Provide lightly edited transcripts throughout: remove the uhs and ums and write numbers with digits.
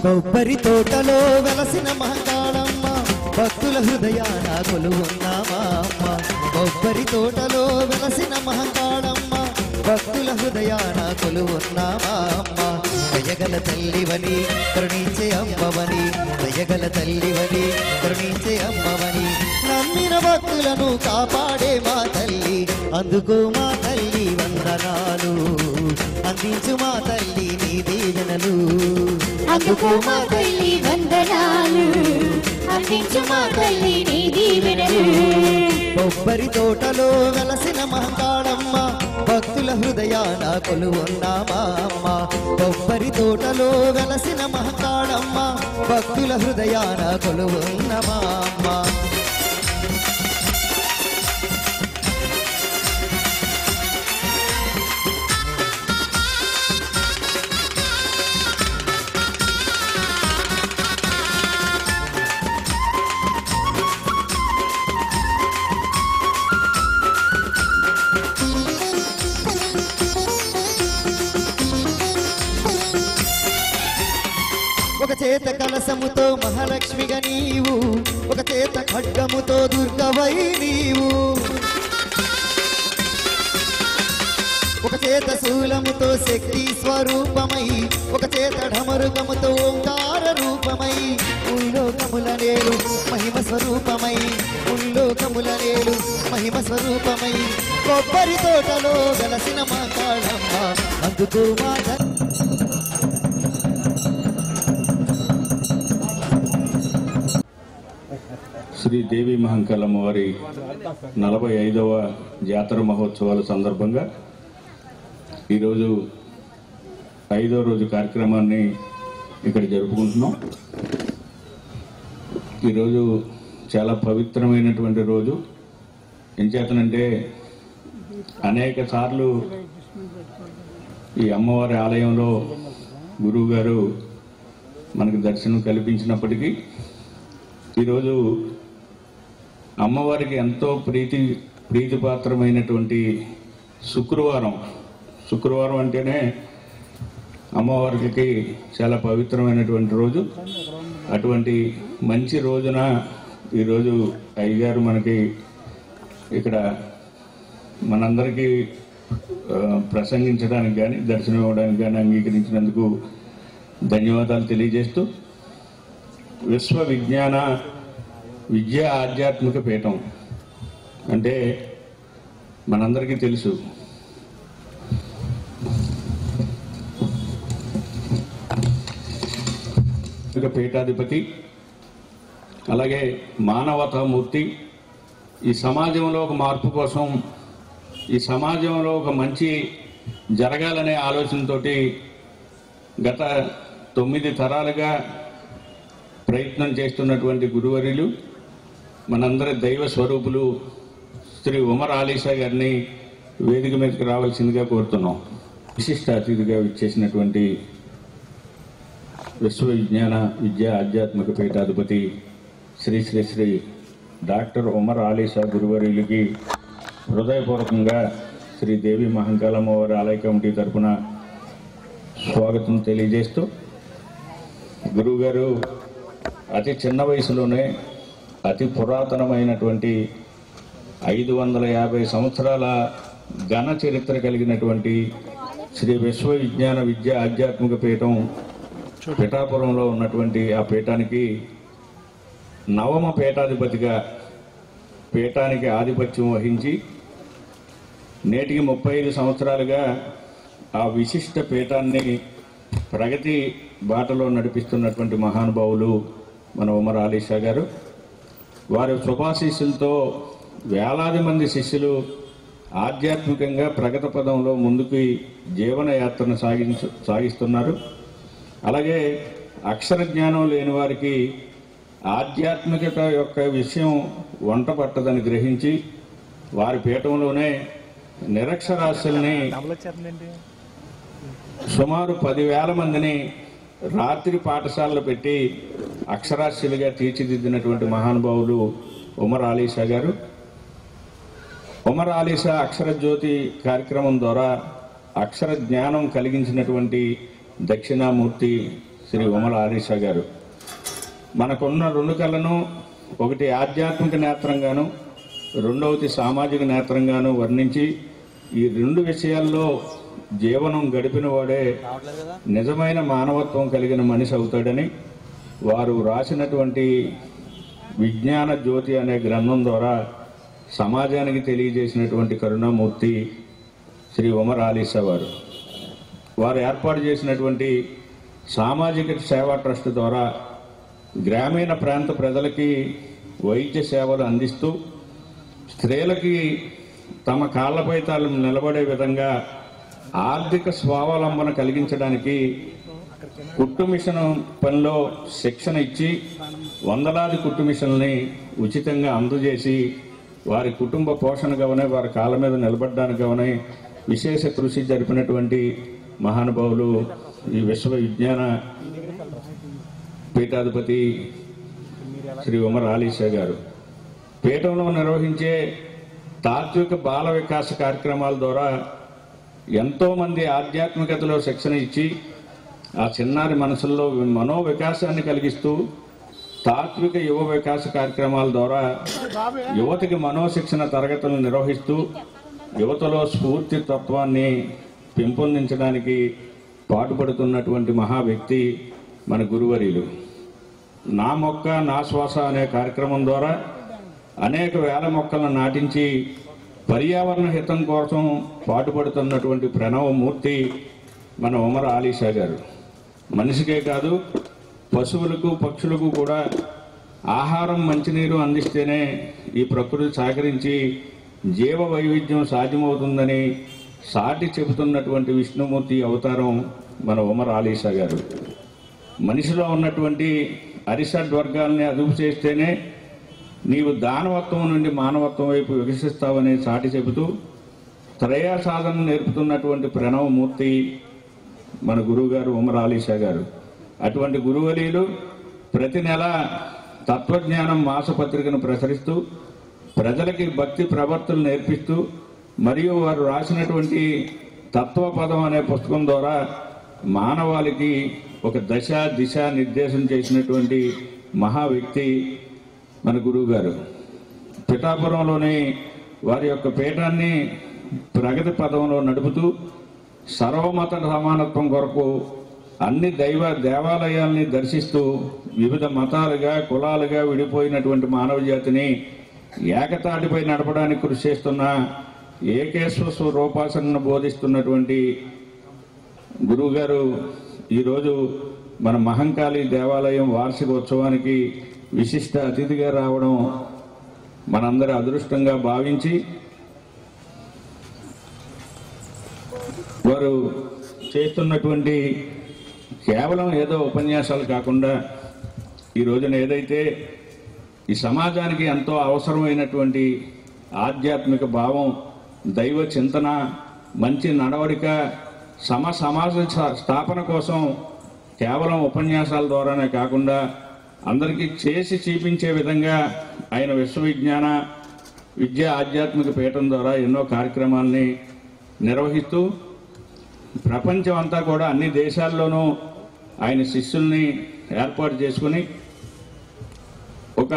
కొబ్బరి తోటలో వెలసిన మహంకాళమ్మ భక్తుల హృదయాన కొలువున్నామా అమ్మ. కొబ్బరి తోటలో వెలసిన మహంకాళమ్మ భక్తుల హృదయాన కొలువున్నామా అమ్మ. దయగల తల్లివని కరుణించే అమ్మవని, దయగల తల్లివని కరుణించే అమ్మవని, నమ్మిన భక్తులను కాపాడే మా తల్లి, అందుకో మా తల్లి వందనాలు, అందించు మా తల్లి నీ దీవెనలు. అందుకో మా తల్లి వందనాలు, అందించు మా తల్లి నీ దీవెనలు. కొబ్బరి తోటలో వెలసిన మహంకాళమ్మ భక్తుల హృదయాన కొలువున్నామా అమ్మ. కొబ్బరి తోటలో వెలసిన మహంకాళమ్మ భక్తుల హృదయాన కొలువున్నామా అమ్మ. ఒక చేత కలసముతో మహాలక్ష్మిగా నీవు, ఒక చేత ఖడ్గముతో దుర్గవై నీవు, ఒక చేత శూలముతో శక్తి స్వరూపమై, ఒక చేత ఢమరుకముతో ఓంకార రూపమై, ఉల్లోకముల నేలు మహిమ స్వరూపమై, ఉల్లోకముల నేలు మహిమ స్వరూపమై, కొబ్బరి తోటలో వెలసిన మహంకాళమ్మ అందుకో మా శ్రీ దేవి మహంకాళమ్మ వారి 45వ జాతర మహోత్సవాల సందర్భంగా ఈరోజు 5వ రోజు కార్యక్రమాన్ని ఇక్కడ జరుపుకుంటున్నాం. ఈరోజు చాలా పవిత్రమైనటువంటి రోజు. ఎంచేతనంటే అనేక సార్లు ఈ అమ్మవారి ఆలయంలో గురువు గారు మనకు దర్శనం కల్పించినప్పటికీ ఈరోజు అమ్మవారికి ఎంతో ప్రీతిపాత్రమైనటువంటి శుక్రవారం అంటేనే అమ్మవారికి చాలా పవిత్రమైనటువంటి రోజు. అటువంటి మంచి రోజున ఈరోజు అయ్యగారు మనకి ఇక్కడ మనందరికీ ప్రసంగించడానికి కానీ దర్శనం ఇవ్వడానికి కానీ అంగీకరించినందుకు ధన్యవాదాలు తెలియజేస్తూ, విశ్వ విజ్ఞాన విద్యా ఆధ్యాత్మిక పీఠం అంటే మనందరికీ తెలుసు. పీఠాధిపతి, అలాగే మానవతామూర్తి. ఈ సమాజంలో ఒక మార్పు కోసం, ఈ సమాజంలో ఒక మంచి జరగాలనే ఆలోచనతోటి గత 9 తరాలుగా ప్రయత్నం చేస్తున్నటువంటి గురువర్యులు, మనందరి దైవ స్వరూపులు శ్రీ ఉమర్ ఆలీషా గారిని వేదిక మీదకి రావాల్సిందిగా కోరుతున్నాం. విశిష్ట అతిథిగా ఇచ్చేసినటువంటి విశ్వ విజ్ఞాన విద్యా ఆధ్యాత్మిక పీఠాధిపతి శ్రీ శ్రీ శ్రీ డాక్టర్ ఉమర్ ఆలీషా గురువర్యులకి హృదయపూర్వకంగా శ్రీ దేవి మహంకాళమ్మ వారి ఆలయ కమిటీ తరఫున స్వాగతం తెలియజేస్తూ, గురువుగారు అతి చిన్న వయసులోనే అతి పురాతనమైనటువంటి 550 సంవత్సరాల ఘన చరిత్ర కలిగినటువంటి శ్రీ విశ్వ విజ్ఞాన విద్యా ఆధ్యాత్మిక పీఠం పిఠాపురంలో ఉన్నటువంటి ఆ పీఠానికి నవమ పీఠాధిపతిగా పీఠానికి ఆధిపత్యం వహించి నేటికి 35 సంవత్సరాలుగా ఆ విశిష్ట పీఠాన్ని ప్రగతి బాటలో నడిపిస్తున్నటువంటి మహానుభావులు మన ఉమర్ ఆలీషా గారు. వారి శుభాశీస్సులతో వేలాది మంది శిష్యులు ఆధ్యాత్మికంగా ప్రగతి పదంలో ముందుకు జీవన యాత్రను సాగిస్తున్నారు. అలాగే అక్షర జ్ఞానం లేని వారికి ఆధ్యాత్మికత యొక్క విషయం వంట పట్టదని గ్రహించి వారి పీఠంలోనే నిరక్షరాస్యుల్ని సుమారు 10,000 మందిని రాత్రి పాఠశాలలో పెట్టి అక్షరాస్యులుగా తీర్చిదిద్దినటువంటి మహానుభావులు ఉమర్ ఆలీషా గారు. ఉమర్ ఆలీషా అక్షర జ్యోతి కార్యక్రమం ద్వారా అక్షర జ్ఞానం కలిగించినటువంటి దక్షిణామూర్తి శ్రీ ఉమల ఆలీషా గారు. మనకున్న రెండు కళ్ళను, ఒకటి ఆధ్యాత్మిక నేత్రంగాను, రెండవది సామాజిక నేత్రంగాను వర్ణించి ఈ రెండు విషయాల్లో జీవనం గడిపిన వాడే నిజమైన మానవత్వం కలిగిన మనిషి అవుతాడని వారు రాసినటువంటి విజ్ఞాన జ్యోతి అనే గ్రంథం ద్వారా సమాజానికి తెలియజేసినటువంటి కరుణామూర్తి శ్రీ ఉమర్ ఆలీషా వారు. వారు ఏర్పాటు చేసినటువంటి సామాజిక సేవా ట్రస్ట్ ద్వారా గ్రామీణ ప్రాంత ప్రజలకి వైద్య సేవలు అందిస్తూ స్త్రీలకి తమ కాళ్లపై తాను నిలబడే విధంగా ఆర్థిక స్వావలంబన కలిగించడానికి కుట్టు మిషన్ పనిలో శిక్షణ ఇచ్చి వందలాది కుట్టు మిషన్లని ఉచితంగా అందజేసి వారి కుటుంబ పోషణగానే, వారి కాళ్ళ మీద నిలబడడానికనే విశేష కృషి జరిపినటువంటి మహానుభావులు ఈ విశ్వవిజ్ఞాన పీఠాధిపతి శ్రీ ఉమర్ ఆలీషా గారు. పీఠంలో నిర్వహించే తాత్విక బాల వికాస కార్యక్రమాల ద్వారా ఎంతోమంది ఆధ్యాత్మికతలో శిక్షణ ఇచ్చి ఆ చిన్నారి మనసుల్లో మనోవికాసాన్ని కలిగిస్తూ తాత్విక యువ వికాస కార్యక్రమాల ద్వారా యువతకి మనోశిక్షణ తరగతులను నిర్వహిస్తూ యువతలో స్ఫూర్తి తత్వాన్ని పెంపొందించడానికి పాటుపడుతున్నటువంటి మహా వ్యక్తి మన గురువర్యులు. నా మొక్క నా శ్వాస అనే కార్యక్రమం ద్వారా అనేక వేల మొక్కలను నాటించి పర్యావరణ హితం కోసం పాటుపడుతున్నటువంటి ప్రణవమూర్తి మన ఉమర్ ఆలీషా గారు. మనిషికే కాదు, పశువులకు పక్షులకు కూడా ఆహారం మంచినీరు అందిస్తేనే ఈ ప్రకృతి సహకరించి జీవ వైవిధ్యం సాధ్యమవుతుందని సాటి చెబుతున్నటువంటి విష్ణుమూర్తి అవతారం మన ఉమర్ ఆలీషా గారు. మనిషిలో ఉన్నటువంటి అరిషడ్ వర్గాల్ని అదుపు చేస్తేనే నీవు దానవత్వం నుండి మానవత్వం వైపు వికసిస్తావని సాటి చెబుతూ త్రయ సాధన నేర్పుతున్నటువంటి ప్రణవమూర్తి మన గురువుగారు ఉమర్ ఆలీషా గారు. అటువంటి గురువలీలు ప్రతి నెల తత్వజ్ఞానం మాసపత్రికను ప్రసరిస్తూ ప్రజలకి భక్తి ప్రవర్తనలు నేర్పిస్తూ మరియు వారు రాసినటువంటి తత్వపదం అనే పుస్తకం ద్వారా మానవాళికి ఒక దశ దిశ నిర్దేశం చేసినటువంటి మహా వ్యక్తి మన గురువు గారు. పిఠాపురంలోని వారి యొక్క పీఠాన్ని ప్రగతి పదంలో నడుపుతూ సర్వమత సమానత్వం కొరకు అన్ని దేవాలయాల్ని దర్శిస్తూ వివిధ మతాలుగా కులాలుగా విడిపోయినటువంటి మానవ జాతిని ఏకతాటిపై నడపడానికి కృషి చేస్తున్న ఏకేశ్వర స్వరూపాసనను బోధిస్తున్నటువంటి గురువుగారు ఈరోజు మన మహంకాళి దేవాలయం వార్షికోత్సవానికి విశిష్ట అతిథిగా రావడం మనందరి అదృష్టంగా భావించి వారు చేస్తున్నటువంటి కేవలం ఏదో ఉపన్యాసాలు కాకుండా ఈ రోజున ఏదైతే ఈ సమాజానికి ఎంతో అవసరమైనటువంటి ఆధ్యాత్మిక భావం, దైవ చింతన, మంచి నడవడిక, సమాజ స్థాపన కోసం కేవలం ఉపన్యాసాల ద్వారానే కాకుండా అందరికీ చేసి చూపించే విధంగా ఆయన విశ్వవిజ్ఞాన విద్యా ఆధ్యాత్మిక పీఠం ద్వారా ఎన్నో కార్యక్రమాలని నిర్వహిస్తూ ప్రపంచం అంతా కూడా అన్ని దేశాల్లోనూ ఆయన శిష్యుల్ని ఏర్పాటు చేసుకుని ఒక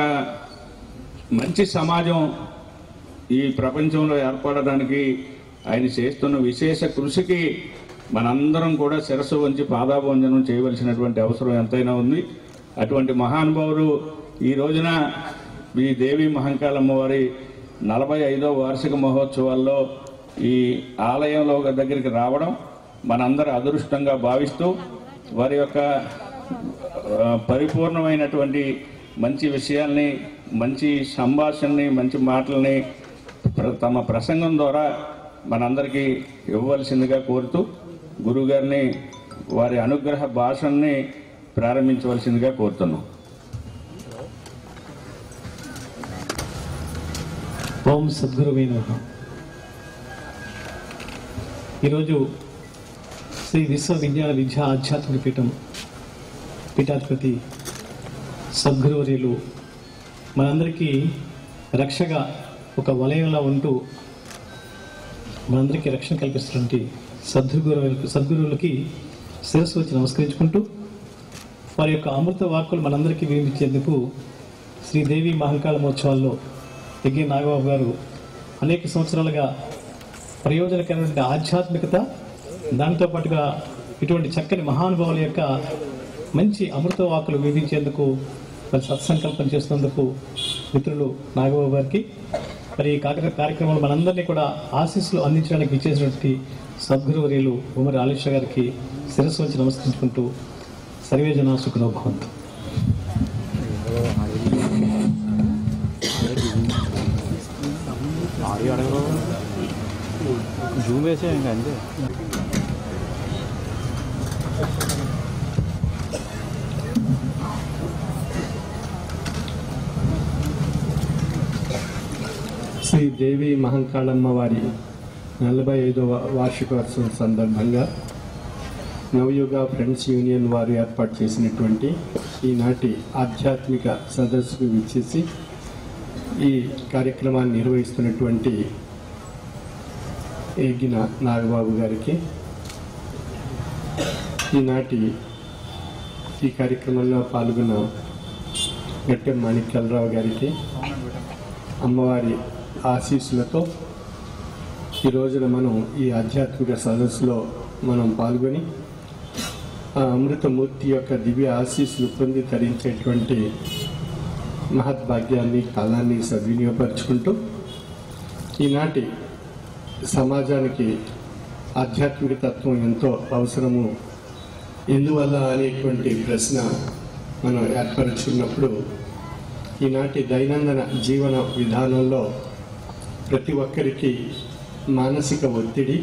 మంచి సమాజం ఈ ప్రపంచంలో ఏర్పడడానికి ఆయన చేస్తున్న విశేష కృషికి మనందరం కూడా శిరస్సు వంచి పాదాభవందనం చేయవలసినటువంటి అవసరం ఎంతైనా ఉంది. అటువంటి మహానుభావులు ఈ రోజున ఈ దేవి మహంకాళమ్మ వారి 45వ వార్షిక మహోత్సవాల్లో ఈ ఆలయంలో దగ్గరికి రావడం మనందరి అదృష్టంగా భావిస్తూ వారి యొక్క పరిపూర్ణమైనటువంటి మంచి విషయాల్ని, మంచి సంభాషణని, మంచి మాటల్ని తమ ప్రసంగం ద్వారా మనందరికీ ఇవ్వవలసిందిగా కోరుతూ గురువుగారిని వారి అనుగ్రహ భాషణని ప్రారంభించవలసిందిగా కోరుతున్నాం. ఓం సద్గురువే నమః. ఈరోజు శ్రీ విశ్వవిజ్ఞాన విద్యా ఆధ్యాత్మిక పీఠం పీఠాధిపతి సద్గురువర్యులు మనందరికీ రక్షగా ఒక వలయంలో ఉంటూ మనందరికీ రక్షణ కల్పిస్తున్నటువంటి సద్గురువులకి శిరస్సు వచ్చి నమస్కరించుకుంటూ వారి యొక్క అమృత వాక్కులు మనందరికీ వినిపించేందుకు శ్రీదేవి మహంకాళ మహోత్సవాల్లో యజ్ఞ నాగబాబు గారు అనేక సంవత్సరాలుగా ప్రయోజనకరమైన ఆధ్యాత్మికత, దానితో పాటుగా ఇటువంటి చక్కని మహానుభావుల యొక్క మంచి అమృత వాక్కులు వినిపించేందుకు మరి సత్సంకల్పం చేస్తున్నందుకు మిత్రులు నాగబాబు గారికి, మరి ఈ కార్యక్రమంలో మనందరినీ కూడా ఆశీస్సులు అందించడానికి విచ్చేసినటువంటి సద్గురువర్యులు ఉమర్ ఆలీషా గారికి శిరస్సు వంచి నమస్కరించుకుంటూ సర్వే జనా సుఖినో భవంతు. జూమ్ వేసే ఇంకా అంతే. శ్రీ దేవి మహంకాళమ్మ వారి 45వ వార్షికోత్సవం సందర్భంగా నవయుగ ఫ్రెండ్స్ యూనియన్ వారు ఏర్పాటు చేసినటువంటి ఈనాటి ఆధ్యాత్మిక సదస్సుకు విచ్చేసి ఈ కార్యక్రమాన్ని నిర్వహిస్తున్నటువంటి ఏగిన నాగబాబు గారికి, ఈనాటి ఈ కార్యక్రమంలో పాల్గొన్న గట్టెం మాణిక్యాలరావు గారికి అమ్మవారి ఆశీస్సులతో ఈ రోజున మనం ఈ ఆధ్యాత్మిక సదస్సులో మనం పాల్గొని ఆ అమృతమూర్తి యొక్క దివ్య ఆశీస్సులు పొంది తరించేటువంటి మహద్భాగ్యాన్ని, కాలాన్ని సద్వినియోగపరుచుకుంటూ ఈనాటి సమాజానికి ఆధ్యాత్మిక తత్వం ఎంతో అవసరము ఎందువల్ల అనేటువంటి ప్రశ్న మనం ఏర్పరచుకున్నప్పుడు ఈనాటి దైనందిన జీవన విధానంలో ప్రతి ఒక్కరికి మానసిక ఒత్తిడి,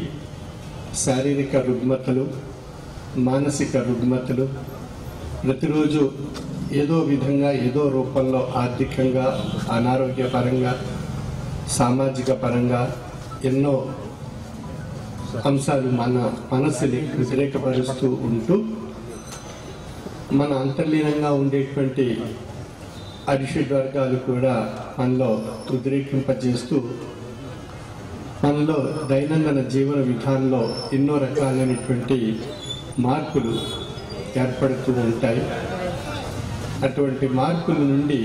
శారీరక రుగ్మతలు, మానసిక రుగ్మతలు ప్రతిరోజు ఏదో విధంగా ఏదో రూపంలో ఆర్థికంగా, అనారోగ్యపరంగా, సామాజిక పరంగా ఎన్నో అంశాలు మన మనసుని వ్యతిరేకపరుస్తూ ఉంటూ మన అంతర్లీనంగా ఉండేటువంటి అరిషడ్ వర్గాలు కూడా మనలో ఉద్రేకింపజేస్తూ మనలో దైనందిన జీవన విధానంలో ఎన్నో రకాలైనటువంటి మార్పులు ఏర్పడుతూ ఉంటాయి. అటువంటి మార్పుల నుండి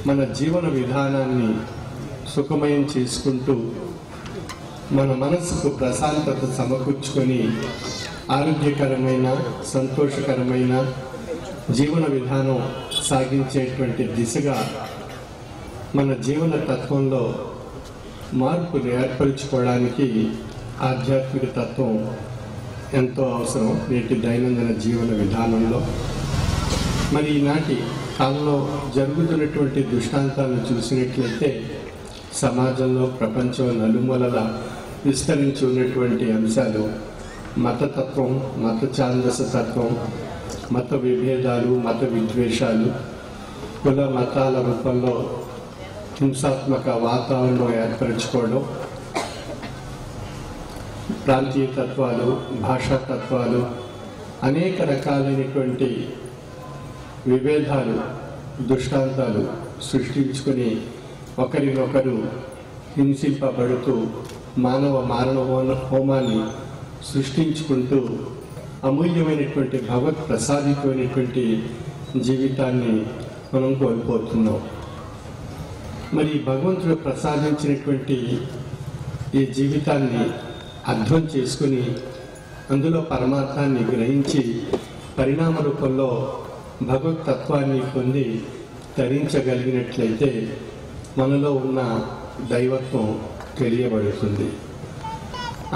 మన జీవన విధానాన్ని సుఖమయం చేసుకుంటూ మన మనసుకు ప్రశాంతత సమకూర్చుకొని ఆరోగ్యకరమైన, సంతోషకరమైన జీవన విధానం సాగించేటువంటి దిశగా మన జీవన తత్వంలో మార్పులు ఏర్పరచుకోవడానికి ఆధ్యాత్మిక తత్వం ఎంతో అవసరం నేటి దైనందిన జీవన విధానంలో. మరి ఈనాటి కాలంలో జరుగుతున్నటువంటి దృష్టాంతాలను చూసినట్లయితే సమాజంలో, ప్రపంచం నలుమూలల విస్తరించి ఉన్నటువంటి అంశాలు మతతత్వం, మత ఛాందస తత్వం, మత విభేదాలు, మత విద్వేషాలు, కుల మతాల రూపంలో హింసాత్మక వాతావరణం ఏర్పరచుకోవడం, ప్రాంతీయ తత్వాలు, భాషా తత్వాలు, అనేక రకాలైనటువంటి విభేదాలు, దృష్టాంతాలు సృష్టించుకుని ఒకరినొకరు హింసింపబడుతూ మానవ మారణ హోమాన్ని సృష్టించుకుంటూ అమూల్యమైనటువంటి భగవత్ ప్రసాదితమైనటువంటి జీవితాన్ని మనం కోల్పోతున్నాం. మరి భగవంతుడు ప్రసాదించినటువంటి ఈ జీవితాన్ని అర్థం చేసుకుని అందులో పరమార్థాన్ని గ్రహించి పరిణామ రూపంలో భగవత్ తత్వాన్ని పొంది తరించగలిగినట్లయితే మనలో ఉన్న దైవత్వం తెలియబడుతుంది.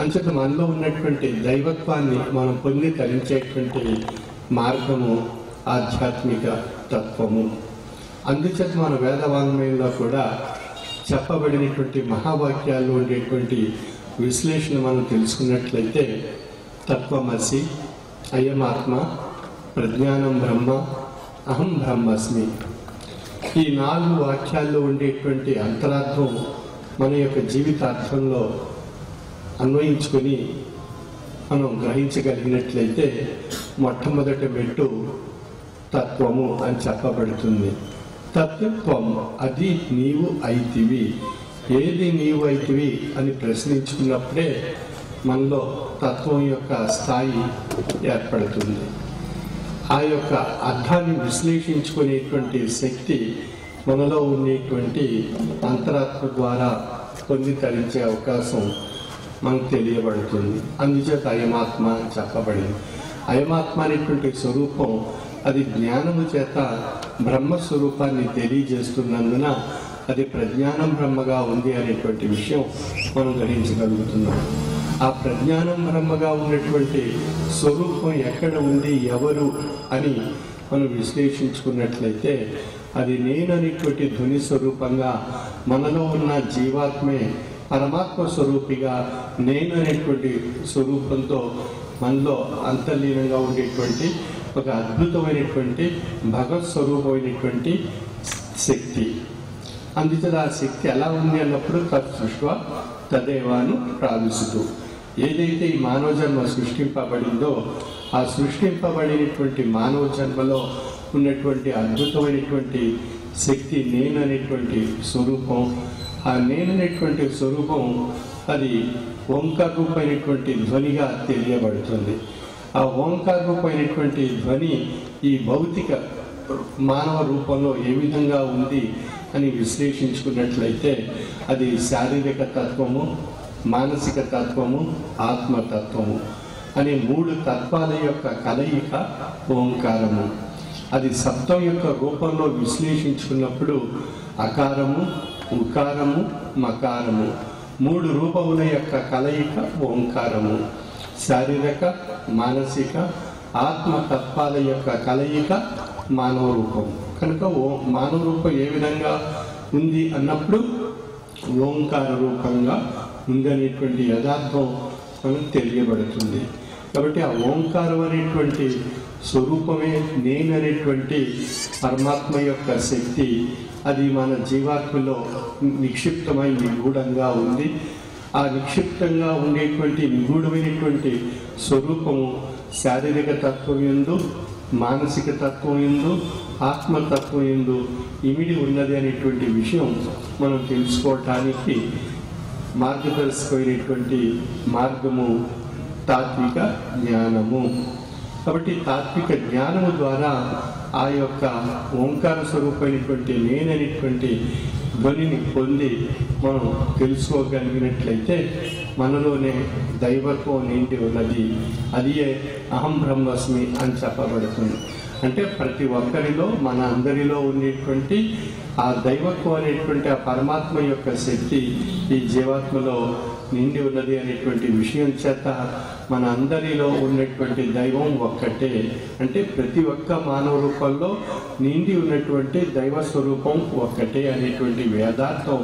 అంచేత మనలో ఉన్నటువంటి దైవత్వాన్ని మనం పొంది తరించేటువంటి మార్గము ఆధ్యాత్మిక తత్వము. అందుచేత మన వేదవాంగ్మయంలో కూడా చెప్పబడినటువంటి మహావాక్యాల్లో ఉండేటువంటి విశ్లేషణ మనం తెలుసుకున్నట్లయితే తత్వమసి, అయమాత్మ, ప్రజ్ఞానం బ్రహ్మ, అహం బ్రహ్మస్మి, ఈ 4 వాక్యాల్లో ఉండేటువంటి అంతరార్థం మన యొక్క జీవితార్థంలో అన్వయించుకొని మనం గ్రహించగలిగినట్లయితే మొట్టమొదటి మెట్టు తత్వము అని చెప్పబడుతుంది. తత్వం అది నీవు అయితివి. ఏది నీవు అయితివి అని ప్రశ్నించుకున్నప్పుడే మనలో తత్వం యొక్క స్థాయి ఏర్పడుతుంది. ఆ యొక్క అర్థాన్ని విశ్లేషించుకునేటువంటి శక్తి మనలో ఉండేటువంటి అంతరాత్మ ద్వారా పొంది తరించే అవకాశం మనకు తెలియబడుతుంది. అందుచేత అయమాత్మ అని చెప్పబడింది. అయమాత్మ అనేటువంటి స్వరూపం అది జ్ఞానము చేత బ్రహ్మస్వరూపాన్ని తెలియజేస్తున్నందున అది ప్రజ్ఞానం బ్రహ్మగా ఉంది అనేటువంటి విషయం మనం గ్రహించగలుగుతున్నాం. ఆ ప్రజ్ఞానం బ్రహ్మగా ఉన్నటువంటి స్వరూపం ఎక్కడ ఉంది, ఎవరు అని మనం విశ్లేషించుకున్నట్లయితే అది నేను అనేటువంటి ధ్వని స్వరూపంగా మనలో ఉన్న జీవాత్మే పరమాత్మ స్వరూపిగా నేను అనేటువంటి స్వరూపంతో మనలో అంతర్లీనంగా ఉండేటువంటి ఒక అద్భుతమైనటువంటి భగవత్ స్వరూపమైనటువంటి శక్తి. అందుచేత ఆ శక్తి ఎలా ఉంది అన్నప్పుడు తత్సృష్ట్వా తదేవాను ప్రావిశతు. ఏదైతే ఈ మానవ జన్మ సృష్టింపబడిందో ఆ సృష్టింపబడినటువంటి మానవ జన్మలో ఉన్నటువంటి అద్భుతమైనటువంటి శక్తి నేను అనేటువంటి స్వరూపం. ఆ నేను అనేటువంటి స్వరూపం అది ఓంకార రూపమైనటువంటి ధ్వనిగా తెలియబడుతుంది. ఆ ఓంకార రూపమైనటువంటి ధ్వని ఈ భౌతిక మానవ రూపంలో ఏ విధంగా ఉంది అని విశ్లేషించుకున్నట్లయితే అది శారీరక తత్వము, మానసిక తత్వము, ఆత్మతత్వము అనే 3 తత్వాల యొక్క కలయిక ఓంకారము. అది శబ్దం యొక్క రూపంలో విశ్లేషించుకున్నప్పుడు అకారము, ఉకారము, మకారము 3 రూపముల యొక్క కలయిక ఓంకారము. శారీరక, మానసిక, ఆత్మతత్వాల యొక్క కలయిక మానవ రూపం. కనుక మానవ రూపం ఏ విధంగా ఉంది అన్నప్పుడు ఓంకార రూపంగా ఉందనేటువంటి యథార్థం మనకు తెలియబడుతుంది. కాబట్టి ఆ ఓంకారం అనేటువంటి స్వరూపమే నేను అనేటువంటి పరమాత్మ యొక్క శక్తి. అది మన జీవాత్మలో నిక్షిప్తమై నిగూఢంగా ఉంది. ఆ నిక్షిప్తంగా ఉండేటువంటి నిగూఢమైనటువంటి స్వరూపము శారీరక తత్వం యందు, మానసిక తత్వం యందు, ఆత్మతత్వం యందు ఇమిడి ఉన్నది అనేటువంటి విషయం మనం తెలుసుకోవటానికి మార్గదర్శకమైనటువంటి మార్గము తాత్విక జ్ఞానము. కాబట్టి తాత్విక జ్ఞానము ద్వారా ఆ యొక్క ఓంకార స్వరూపమైనటువంటి నేననేటువంటి ధ్వనిని పొంది మనం తెలుసుకోగలిగినట్లయితే మనలోనే దైవత్వం నిండి ఉన్నది. అది అహం బ్రహ్మస్మి అని చెప్పబడుతుంది. అంటే ప్రతి ఒక్కరిలో మన అందరిలో ఉండేటువంటి ఆ దైవత్వం అనేటువంటి ఆ పరమాత్మ యొక్క శక్తి ఈ జీవాత్మలో నిండి ఉన్నది అనేటువంటి విషయం చేత మన అందరిలో ఉన్నటువంటి దైవం ఒక్కటే. అంటే ప్రతి ఒక్క మానవ రూపంలో నిండి ఉన్నటువంటి దైవ స్వరూపం ఒక్కటే అనేటువంటి వేదార్థం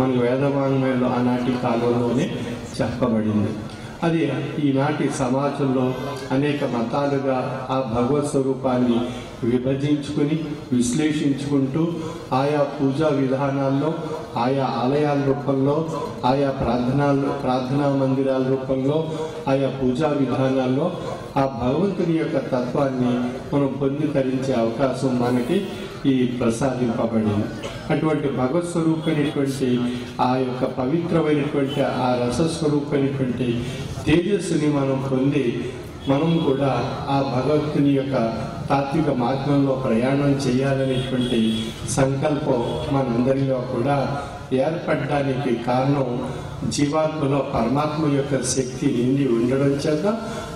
మన వేదవాంగ్మయంలో ఆనాటి కాలంలోనే చెప్పబడింది. అది ఈనాటి సమాజంలో అనేక మతాలుగా ఆ భగవత్ స్వరూపాన్ని విభజించుకుని విశ్లేషించుకుంటూ ఆయా పూజా విధానాల్లో, ఆయా ఆలయాల రూపంలో, ఆయా ప్రార్థనా మందిరాల రూపంలో, ఆయా పూజా విధానాల్లో ఆ భగవంతుని యొక్క తత్వాన్ని మనం పొంది తరించే అవకాశం మనకి ఈ ప్రసాదింపబడింది. అటువంటి భగవత్ స్వరూపమైనటువంటి ఆ యొక్క పవిత్రమైనటువంటి ఆ రసస్వరూపమైనటువంటి తేజస్సుని మనం పొంది మనం కూడా ఆ భగవంతుని యొక్క తాత్విక మార్గంలో ప్రయాణం చేయాలనేటువంటి సంకల్పం మనందరిలో కూడా ఏర్పడడానికి కారణం జీవాత్మలో పరమాత్మ యొక్క శక్తి నిండి ఉండడం చేత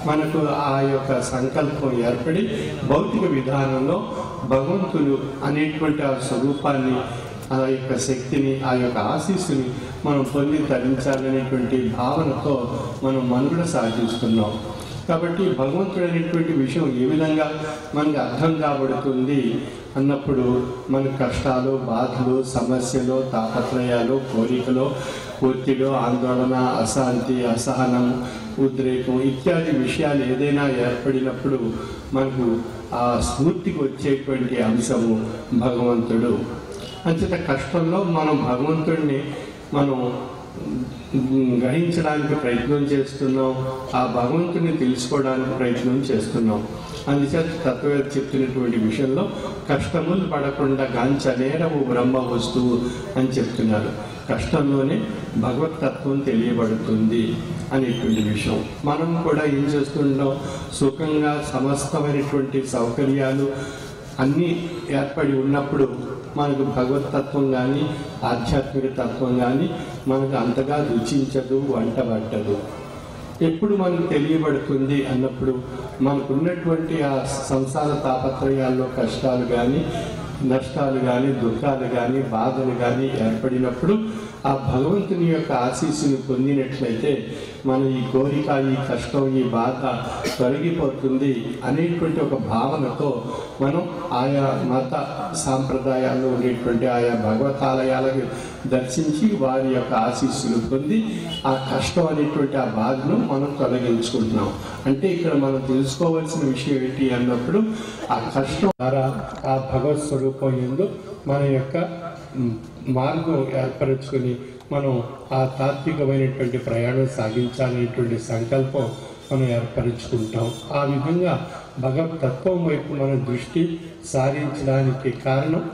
మనకు ఆ యొక్క సంకల్పం ఏర్పడి భౌతిక విధానంలో భగవంతుడు అనేటువంటి ఆ స్వరూపాన్ని, ఆ యొక్క శక్తిని, ఆ యొక్క ఆశీస్సుని మనం పొంది తరించాలనేటువంటి భావనతో మనం మనుగడ సాగిస్తున్నాం. కాబట్టి భగవంతుడు అనేటువంటి విషయం ఏ విధంగా మనకు అర్థం కాబడుతుంది అన్నప్పుడు మన కష్టాలు, బాధలు, సమస్యలు, తాపత్రయాలు, కోరికలు, ఒత్తిడి, ఆందోళన, అశాంతి, అసహనం, ఉద్రేకం ఇత్యాది విషయాలు ఏదైనా ఏర్పడినప్పుడు మనకు ఆ స్ఫూర్తికి వచ్చేటువంటి అంశము భగవంతుడు. అంచేత కష్టంలో మనం భగవంతుడిని మనం గ్రహించడానికి ప్రయత్నం చేస్తున్నాం, ఆ భగవంతుని తెలుసుకోవడానికి ప్రయత్నం చేస్తున్నాం. అందుచేత తత్వవేత్త చెప్తున్నటువంటి విషయంలో కష్టములు పడకుండా గాంచనేరవు బ్రహ్మ వస్తువు అని చెప్తున్నారు. కష్టంలోనే భగవత్ తత్వం తెలియబడుతుంది అనేటువంటి విషయం. మనం కూడా ఏం చేస్తుంటాం, సుఖంగా సమస్తమైనటువంటి సౌకర్యాలు అన్నీ ఏర్పడి ఉన్నప్పుడు మనకు భగవత్ తత్వం కానీ ఆధ్యాత్మిక తత్వం కానీ మనకు అంతగా రుచించదు, వంట పట్టదు. ఎప్పుడు మనకు తెలియబడుతుంది అన్నప్పుడు మనకున్నటువంటి ఆ సంసార తాపత్రయాల్లో కష్టాలు కానీ నష్టాలు కానీ దుఃఖాలు కానీ బాధలు కానీ ఏర్పడినప్పుడు ఆ భగవంతుని యొక్క ఆశీస్సుని పొందినట్లయితే మన ఈ కోరిక, ఈ కష్టం, ఈ బాధ తొలగిపోతుంది అనేటువంటి ఒక భావనతో మనం ఆయా మత సాంప్రదాయాల్లో ఉండేటువంటి ఆయా భగవతాలయాలకు దర్శించి వారి యొక్క ఆశీస్సులు పొంది ఆ కష్టం అనేటువంటి ఆ బాధను మనం తొలగించుకుంటున్నాం. అంటే ఇక్కడ మనం తెలుసుకోవాల్సిన విషయం ఏంటి అన్నప్పుడు ఆ కష్టం ద్వారా ఆ భగవత్ స్వరూపం యందు మన యొక్క మార్గం ఏర్పరచుకొని మనం ఆ తాత్వికమైనటువంటి ప్రయాణం సాగించాలనేటువంటి సంకల్పం మనం ఏర్పరచుకుంటాం. ఆ విధంగా భగవత్ తత్వం వైపు మన దృష్టి సారించడానికి కారణం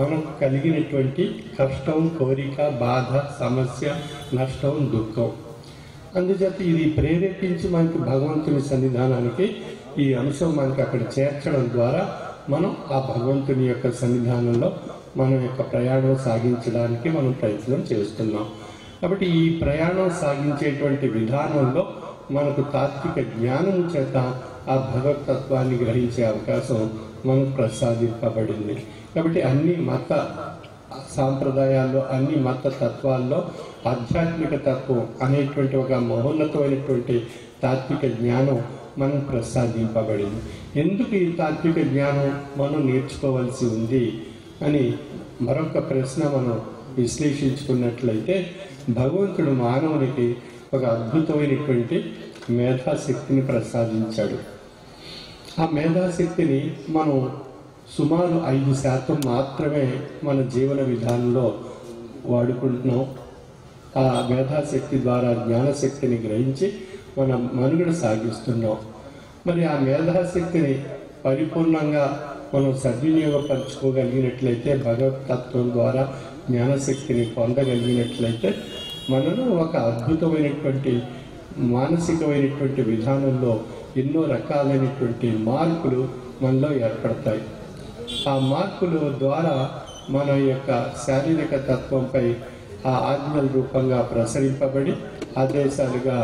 మనం కలిగినటువంటి కష్టం, కోరిక, బాధ, సమస్య, నష్టం, దుఃఖం. అందుచేత ఇది ప్రేరేపించి మనకి భగవంతుని సన్నిధానానికి ఈ అంశం మనకి అక్కడ చేర్చడం ద్వారా మనం ఆ భగవంతుని యొక్క సన్నిధానంలో మన యొక్క ప్రయాణం సాగించడానికి మనం ప్రయత్నం చేస్తున్నాం. కాబట్టి ఈ ప్రయాణం సాగించేటువంటి విధానంలో మనకు తాత్విక జ్ఞానం చేత ఆ భగవతత్వాన్ని గ్రహించే అవకాశం మనకు ప్రసాదింపబడింది. కాబట్టి అన్ని మత సాంప్రదాయాల్లో, అన్ని మత తత్వాల్లో ఆధ్యాత్మిక తత్వం అనేటువంటి ఒక మహోన్నతమైనటువంటి తాత్విక జ్ఞానం మనం ప్రసాదింపబడింది. ఎందుకు ఈ తాత్విక జ్ఞానం మనం నేర్చుకోవాల్సి ఉంది అని మరొక ప్రశ్న మనం విశ్లేషించుకున్నట్లయితే, భగవంతుడు మానవునికి ఒక అద్భుతమైనటువంటి మేధాశక్తిని ప్రసాదించాడు. ఆ మేధాశక్తిని మనం సుమారు 5% మాత్రమే మన జీవన విధానంలో వాడుకుంటున్నాం. ఆ మేధాశక్తి ద్వారా జ్ఞానశక్తిని గ్రహించి మన మనుగడ సాగిస్తున్నాం. మరి ఆ మేధాశక్తిని పరిపూర్ణంగా మనం సద్వినియోగపరచుకోగలిగినట్లయితే, భగవతత్వం ద్వారా జ్ఞానశక్తిని పొందగలిగినట్లయితే మనలో ఒక అద్భుతమైనటువంటి మానసికమైనటువంటి విధానంలో ఎన్నో రకాలైనటువంటి మార్పులు మనలో ఏర్పడతాయి. ఆ మార్పుల ద్వారా మన యొక్క శారీరక తత్వంపై ఆ ఆజ్ఞల రూపంగా ప్రసరింపబడి ఆదేశాలుగా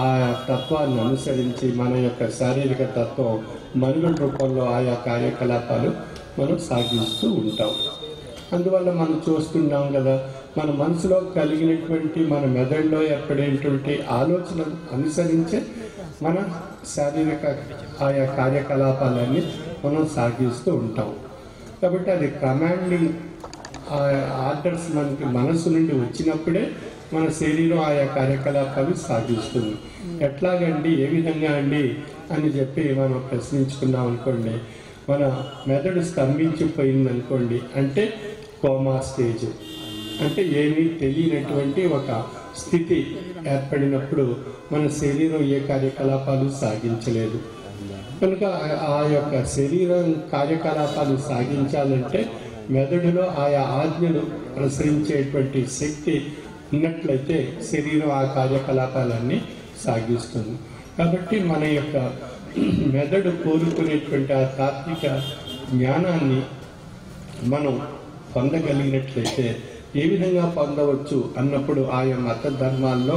ఆ తత్వాన్ని అనుసరించి మన యొక్క శారీరక తత్వం మనుగడ రూపంలో ఆయా కార్యకలాపాలు మనం సాగిస్తూ ఉంటాం. అందువల్ల మనం చూస్తున్నాం కదా, మన మనసులో కలిగినటువంటి, మన మెదడులో ఏర్పడేటువంటి ఆలోచనలు అనుసరించే మన శారీరక ఆయా కార్యకలాపాలన్నీ మనం సాగిస్తూ ఉంటాం. కాబట్టి అది కమాండింగ్ ఆర్డర్స్ మనకి మనసు నుండి వచ్చినప్పుడే మన శరీరం ఆయా కార్యకలాపాలు సాగిస్తుంది. ఎట్లాగండి, ఏ విధంగా అండి అని చెప్పి మనం ప్రశ్నించుకున్నాం అనుకోండి, మన మెదడు స్తంభించిపోయింది అనుకోండి, అంటే కోమా స్టేజ్, అంటే ఏమీ తెలియనటువంటి ఒక స్థితి ఏర్పడినప్పుడు మన శరీరం ఏ కార్యకలాపాలు సాగించలేదు. కనుక ఆ యొక్క శరీరం కార్యకలాపాలు సాగించాలంటే మెదడులో ఆయా ఆజ్ఞలు ప్రసరించేటువంటి శక్తి ఉన్నట్లయితే శరీరం ఆ కార్యకలాపాలన్నీ సాగిస్తుంది. కాబట్టి మన యొక్క మెదడు కోరుకునేటువంటి ఆ తాత్విక జ్ఞానాన్ని మనం పొందగలిగినట్లయితే ఏ విధంగా పొందవచ్చు అన్నప్పుడు ఆయా మత ధర్మాల్లో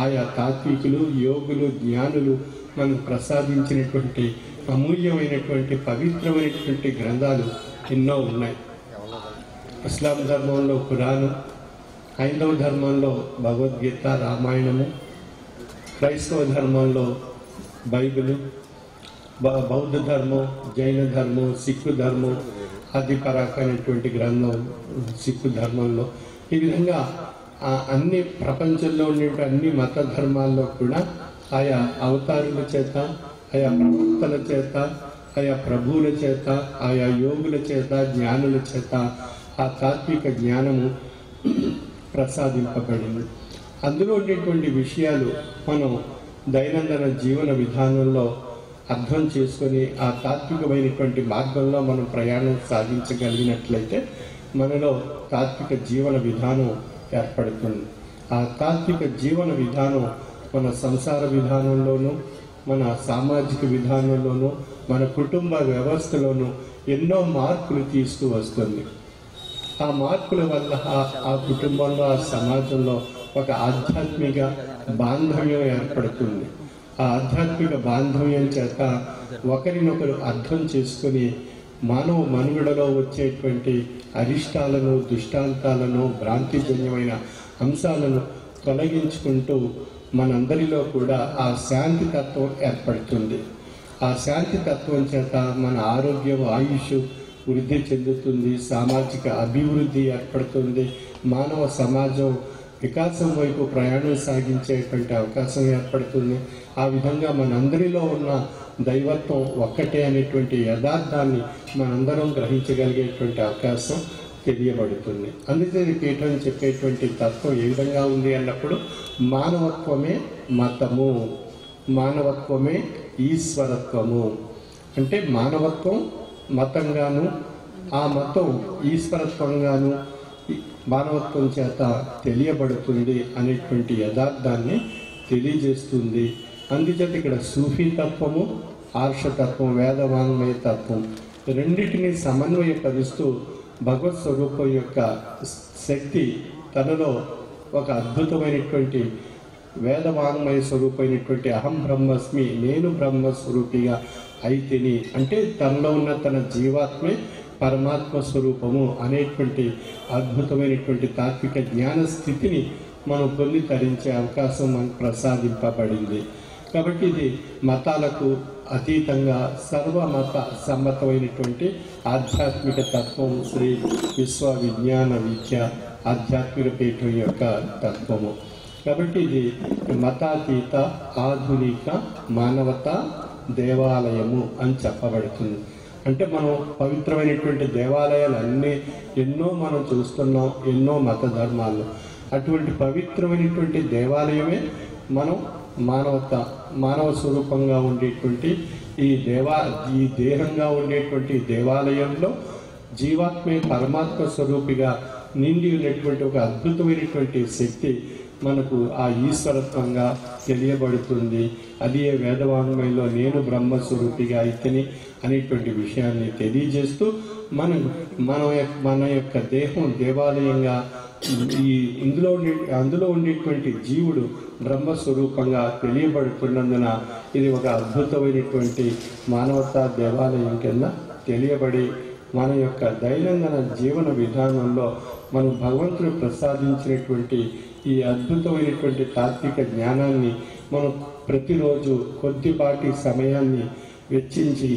ఆయా తాత్వికులు, యోగులు, జ్ఞానులు మనకు ప్రసాదించినటువంటి అమూల్యమైనటువంటి పవిత్రమైనటువంటి గ్రంథాలు ఎన్నో ఉన్నాయి. ఇస్లాం ధర్మంలో ఖురాను, హైందవ ధర్మంలో భగవద్గీత, రామాయణము, క్రైస్తవ ధర్మంలో బైబిలు, బౌద్ధ ధర్మం, జైన ధర్మం, సిక్కు ధర్మం, ఆదిపరాక్ అనేటువంటి గ్రంథం సిక్కు ధర్మంలో. ఈ విధంగా అన్ని ప్రపంచంలో ఉండే అన్ని మత ధర్మాల్లో కూడా ఆయా అవతారుల చేత, ఆయా ప్రవక్తల చేత, ఆయా ప్రభువుల చేత, ఆయా యోగుల చేత, జ్ఞానుల చేత ఆ తాత్విక జ్ఞానము ప్రసాదింపబడింది. అందులో ఉండేటువంటి విషయాలు మనం దైనందిన జీవన విధానంలో అర్థం చేసుకొని ఆ తాత్వికమైనటువంటి మార్గంలో మనం ప్రయాణం సాగించగలిగినట్లయితే మనలో తాత్విక జీవన విధానం ఏర్పడుతుంది. ఆ తాత్విక జీవన విధానం మన సంసార విధానంలోనూ, మన సామాజిక విధానంలోనూ, మన కుటుంబ వ్యవస్థలోనూ ఎన్నో మార్పులు తీసుకువస్తుంది. ఆ మార్పుల వల్ల ఆ కుటుంబంలో, ఆ సమాజంలో ఒక ఆధ్యాత్మిక బాంధవ్యం ఏర్పడుతుంది. ఆ ఆధ్యాత్మిక బాంధవ్యం చేత ఒకరినొకరు అర్థం చేసుకుని మానవ మనుగడలో వచ్చేటువంటి అరిష్టాలను, దుష్టాంతాలను, భ్రాంతిజన్యమైన అంశాలను తొలగించుకుంటూ మనందరిలో కూడా ఆ శాంతి తత్వం ఏర్పడుతుంది. ఆ శాంతి తత్వం చేత మన ఆరోగ్యం, ఆయుష్ వృద్ధి చెందుతుంది, సామాజిక అభివృద్ధి ఏర్పడుతుంది, మానవ సమాజం వికాసం వైపు ప్రయాణం సాగించేటువంటి అవకాశం ఏర్పడుతుంది. ఆ విధంగా మనందరిలో ఉన్న దైవత్వం ఒక్కటే అనేటువంటి యథార్థాన్ని మనందరం గ్రహించగలిగేటువంటి అవకాశం తెలియబడుతుంది. అందుకే పీఠం చెప్పేటువంటి తత్వం ఏ విధంగా ఉంది అన్నప్పుడు మానవత్వమే మతము, మానవత్వమే ఈశ్వరత్వము. అంటే మానవత్వం మతంగాను, ఆ మతం ఈశ్వరత్వంగాను మానవత్వం చేత తెలియబడుతుంది అనేటువంటి యథార్థాన్ని తెలియజేస్తుంది. అందుచేత ఇక్కడ సూఫీ తత్వము, ఆర్షతత్వం, వేదవాంగ్మయ తత్వం రెండింటినీ సమన్వయపరుస్తూ భగవత్ స్వరూపం యొక్క శక్తి తనలో ఒక అద్భుతమైనటువంటి వేదవాంగ్మయ స్వరూపమైనటువంటి అహం బ్రహ్మస్మి, నేను బ్రహ్మస్వరూపిగా అయితేని, అంటే తనలో ఉన్న తన జీవాత్మే పరమాత్మ స్వరూపము అనేటువంటి అద్భుతమైనటువంటి తాత్విక జ్ఞాన స్థితిని మనం పొంది తరించే అవకాశం మనకు ప్రసాదింపబడింది. కాబట్టి ఇది మతాలకు అతీతంగా సర్వమత సమ్మతమైనటువంటి ఆధ్యాత్మిక తత్వం శ్రీ విశ్వ విజ్ఞాన విద్య ఆధ్యాత్మిక పీఠం యొక్క తత్వము. కాబట్టి ఇది మతాతీత ఆధునిక మానవతా దేవాలయము అని చెప్పబడుతుంది. అంటే మనం పవిత్రమైనటువంటి దేవాలయాలు ఎన్నో మనం చూస్తున్నాం, ఎన్నో మత ధర్మాలు. అటువంటి పవిత్రమైనటువంటి దేవాలయమే మనం మానవ స్వరూపంగా ఉండేటువంటి ఈ దేహంగా ఉండేటువంటి దేవాలయంలో జీవాత్మే పరమాత్మ స్వరూపిగా నిండి ఉన్నటువంటి ఒక అద్భుతమైనటువంటి శక్తి మనకు ఆ ఈశ్వరత్వంగా తెలియబడుతుంది. అది వేదవాంగ్మయంలో నేను బ్రహ్మస్వరూపిగా అయితేని అనేటువంటి విషయాన్ని తెలియజేస్తూ మన యొక్క దేహం దేవాలయంగా అందులో ఉండేటువంటి జీవుడు బ్రహ్మస్వరూపంగా తెలియబడుతున్నందున ఇది ఒక అద్భుతమైనటువంటి మానవతా దేవాలయం కింద తెలియబడి మన యొక్క దైనందిన జీవన విధానంలో మనం భగవంతుడు ప్రసాదించినటువంటి ఈ అద్భుతమైనటువంటి తాత్విక జ్ఞానాన్ని మనం ప్రతిరోజు కొద్దిపాటి సమయాన్ని వెచ్చించి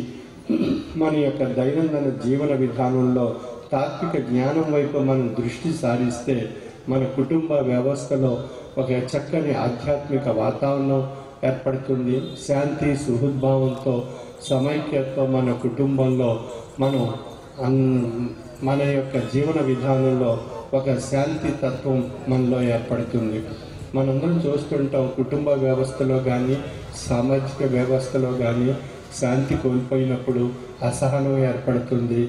మన యొక్క దైనందిన జీవన విధానంలో తాత్విక జ్ఞానం వైపు మనం దృష్టి సారిస్తే మన కుటుంబ వ్యవస్థలో ఒక చక్కని ఆధ్యాత్మిక వాతావరణం ఏర్పడుతుంది. శాంతి సుహృద్భావంతో సమైక్యత్వం మన కుటుంబంలో మన యొక్క జీవన విధానంలో ఒక శాంతి తత్వం మనలో ఏర్పడుతుంది. మనందరం చూస్తుంటాం, కుటుంబ వ్యవస్థలో కానీ సామాజిక వ్యవస్థలో కానీ శాంతి కోల్పోయినప్పుడు అసహనం ఏర్పడుతుంది.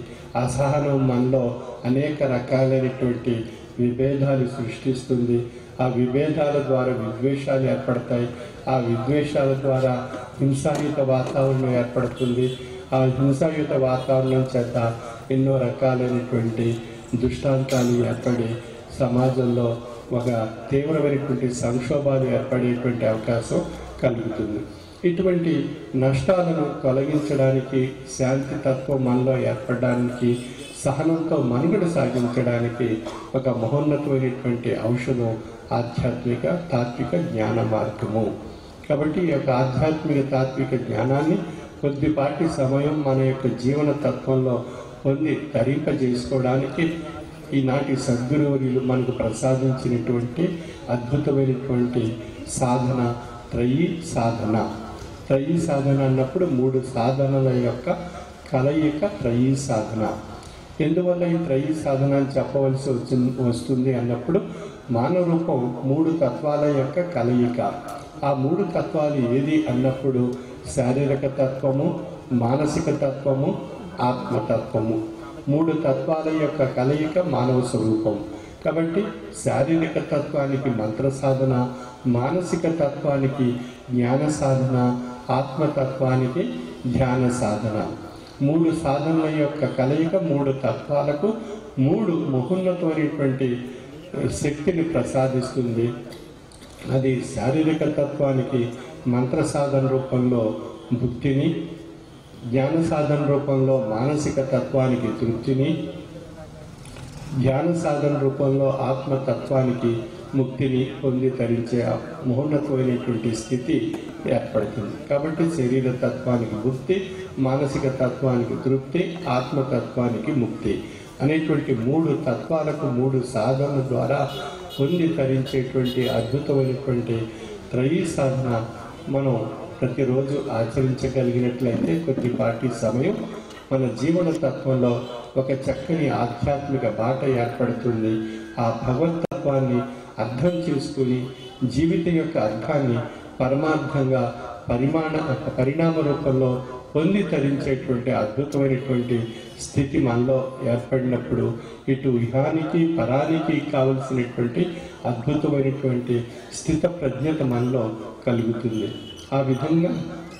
అసహనం మనలో అనేక రకాలైనటువంటి విభేదాలు సృష్టిస్తుంది. ఆ విభేదాల ద్వారా విద్వేషాలు ఏర్పడతాయి. ఆ విద్వేషాల ద్వారా హింసాయుత వాతావరణం ఏర్పడుతుంది. ఆ హింసాయుత వాతావరణం చేత ఎన్నో రకాలైనటువంటి దృష్టాంతాలు ఏర్పడి సమాజంలో ఒక తీవ్రమైనటువంటి సంక్షోభాలు ఏర్పడేటువంటి అవకాశం కలుగుతుంది. ఇటువంటి నష్టాలను తొలగించడానికి, శాంతి తత్వం మనలో ఏర్పడడానికి, సహనంతో మనుగడ సాగించడానికి ఒక మహోన్నతమైనటువంటి ఔషధం ఆధ్యాత్మిక తాత్విక జ్ఞాన మార్గము. కాబట్టి ఈ యొక్క ఆధ్యాత్మిక తాత్విక జ్ఞానాన్ని కొద్దిపాటి సమయం మన యొక్క జీవన తత్వంలో పొంది తరింపజేసుకోవడానికి ఈనాటి సద్గురువులు మనకు ప్రసాదించినటువంటి అద్భుతమైనటువంటి సాధన త్రయీ సాధన. త్రయీ సాధన అన్నప్పుడు 3 సాధనల యొక్క కలయిక త్రయీ సాధన. ఎందువల్ల ఈ త్రయీ సాధన అని చెప్పవలసి వస్తుంది అన్నప్పుడు మానవ రూపం 3 తత్వాల యొక్క కలయిక. ఆ 3 తత్వాలు ఏది అన్నప్పుడు శారీరక తత్వము, మానసిక తత్వము, ఆత్మతత్వము. 3 తత్వాల యొక్క కలయిక మానవ స్వరూపం. కాబట్టి శారీరక తత్వానికి మంత్ర సాధన, మానసిక తత్వానికి జ్ఞాన సాధన, ఆత్మతత్వానికి ధ్యాన సాధన. 3 సాధనల యొక్క కలయిక 3 తత్వాలకు 3 మహోన్నతమైనటువంటి శక్తిని ప్రసాదిస్తుంది. అది శారీరక తత్వానికి మంత్ర సాధన రూపంలో భుక్తిని, జ్ఞాన సాధన రూపంలో మానసిక తత్వానికి తృప్తిని, ధ్యాన సాధన రూపంలో ఆత్మతత్వానికి ముక్తిని పొంది తరించే మహోన్నతమైనటువంటి స్థితి ఏర్పడుతుంది. కాబట్టి శరీర తత్వానికి ముక్తి, మానసిక తత్వానికి తృప్తి, ఆత్మతత్వానికి ముక్తి అనేటువంటి 3 తత్వాలకు 3 సాధనల ద్వారా పొంది తరించేటువంటి అద్భుతమైనటువంటి త్రయీ సాధన మనం ప్రతిరోజు ఆచరించగలిగినట్లయితే కొద్దిపాటి సమయం మన జీవన తత్వంలో ఒక చక్కని ఆధ్యాత్మిక బాట ఏర్పడుతుంది. ఆ భగవతత్వాన్ని అర్థం చేసుకుని జీవితం యొక్క అర్థాన్ని పరమార్థంగా పరిణామ రూపంలో పొంది తరించేటువంటి అద్భుతమైనటువంటి స్థితి మనలో ఏర్పడినప్పుడు ఇటు ఇహానికి పరానికి కావలసినటువంటి అద్భుతమైనటువంటి స్థిత ప్రజ్ఞత మనలో కలుగుతుంది. ఆ విధంగా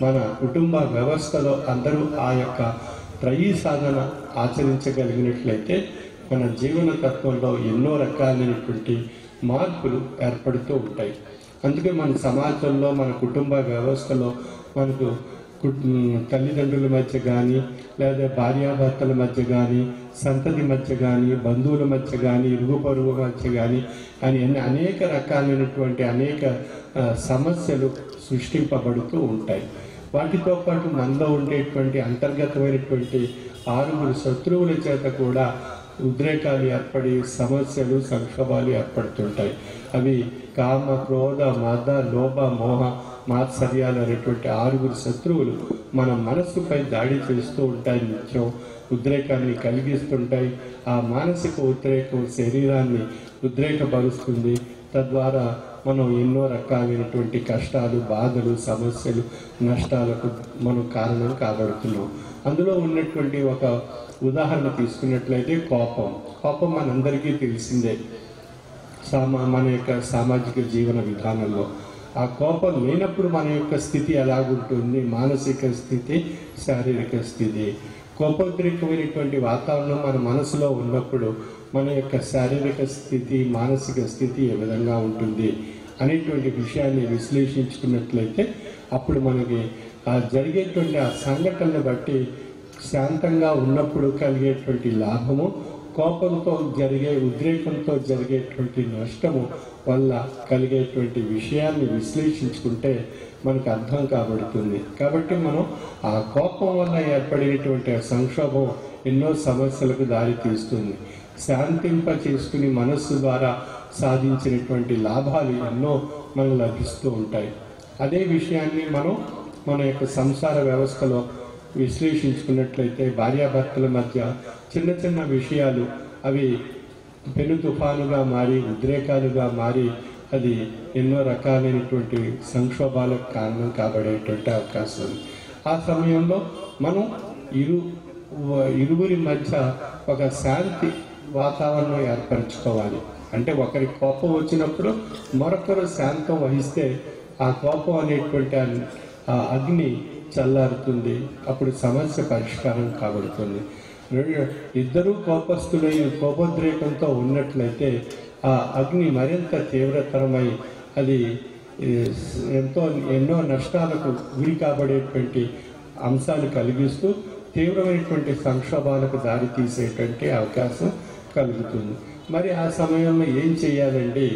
మన కుటుంబ వ్యవస్థలో అందరూ ఆ యొక్క త్రయీ సాధన ఆచరించగలిగినట్లయితే మన జీవన తత్వంలో ఎన్నో రకాలైనటువంటి మార్పులు ఏర్పడుతూ ఉంటాయి. అందుకే మన సమాజంలో, మన కుటుంబ వ్యవస్థలో మనకు తల్లిదండ్రుల మధ్య కానీ, లేదా భార్యాభర్తల మధ్య కానీ, సంతతి మధ్య కానీ, బంధువుల మధ్య కానీ, ఇరుగు పొరుగు మధ్య కానీ అని అనేక రకాలైనటువంటి అనేక సమస్యలు సృష్టింపబడుతూ ఉంటాయి. వాటితో పాటు మనలో ఉండేటువంటి అంతర్గతమైనటువంటి 6 శత్రువుల చేత కూడా ఉద్రేకాలు ఏర్పడి సమస్యలు, సంక్షోభాలు ఏర్పడుతుంటాయి. అవి కామ, క్రోధ, మద, లోభ, మోహ, మాత్సర్యాలు అనేటువంటి 6 శత్రువులు మన మనస్సుపై దాడి చేస్తూ ఉంటాయి. నిత్యం ఉద్రేకాన్ని కలిగిస్తుంటాయి. ఆ మానసిక ఉద్రేకం శరీరాన్ని ఉద్రేకపరుస్తుంది. తద్వారా మనం ఎన్నో రకాలైనటువంటి కష్టాలు, బాధలు, సమస్యలు, నష్టాలకు మనం కారణం కాబడుతున్నాం. అందులో ఉన్నటువంటి ఒక ఉదాహరణ తీసుకున్నట్లయితే కోపం మనందరికీ తెలిసిందే మన యొక్క సామాజిక జీవన విధానంలో. ఆ కోపం లేనప్పుడు మన యొక్క స్థితి ఎలాగుంటుంది? మానసిక స్థితి, శారీరక స్థితి. కోపోద్రేకమైనటువంటి వాతావరణం మన మనసులో ఉన్నప్పుడు మన యొక్క శారీరక స్థితి, మానసిక స్థితి ఏ విధంగా ఉంటుంది అనేటువంటి విషయాన్ని విశ్లేషించుకున్నట్లయితే అప్పుడు మనకి ఆ జరిగేటువంటి ఆ సంఘటనను బట్టి శాంతంగా ఉన్నప్పుడు కలిగేటువంటి లాభము, కోపంతో జరిగే ఉద్రేకంతో జరిగేటువంటి నష్టము వల్ల కలిగేటువంటి విషయాన్ని విశ్లేషించుకుంటే మనకు అర్థం కాబడుతుంది. కాబట్టి మనం ఆ కోపం వల్ల ఏర్పడినటువంటి సంక్షోభం ఎన్నో సమస్యలకు దారి తీస్తుంది. శాంతింప చేసుకుని మనస్సు ద్వారా సాధించినటువంటి లాభాలు ఎన్నో మనకు లభిస్తూ ఉంటాయి. అదే విషయాన్ని మనం మన యొక్క సంసార వ్యవస్థలో విశ్లేషించుకున్నట్లయితే భార్యాభర్తల మధ్య చిన్న చిన్న విషయాలు అవి పెను తుఫానుగా మారి, ఉద్రేకాలుగా మారి అది ఎన్నో రకాలైనటువంటి సంక్షోభాలకు కారణం కాబడేటువంటి అవకాశం ఉంది. ఆ సమయంలో మనం ఇరువురి మధ్య ఒక శాంతి వాతావరణం ఏర్పరచుకోవాలి. అంటే ఒకరి కోపం వచ్చినప్పుడు మరొకరు శాంతం వహిస్తే ఆ కోపం అనేటువంటి ఆ అగ్ని చల్లారుతుంది. అప్పుడు సమస్య పరిష్కారం కాబడుతుంది. ఇద్దరూ కోపస్తులై కోపోద్రేకంతో ఉన్నట్లయితే ఆ అగ్ని మరింత తీవ్రతరమై అది ఎన్నో నష్టాలకు గురి కాబడేటువంటి అంశాలు కలిగిస్తూ తీవ్రమైనటువంటి సంక్షోభాలకు దారి తీసేటువంటి అవకాశం కలుగుతుంది. మరి ఆ సమయంలో ఏం చేయాలండి?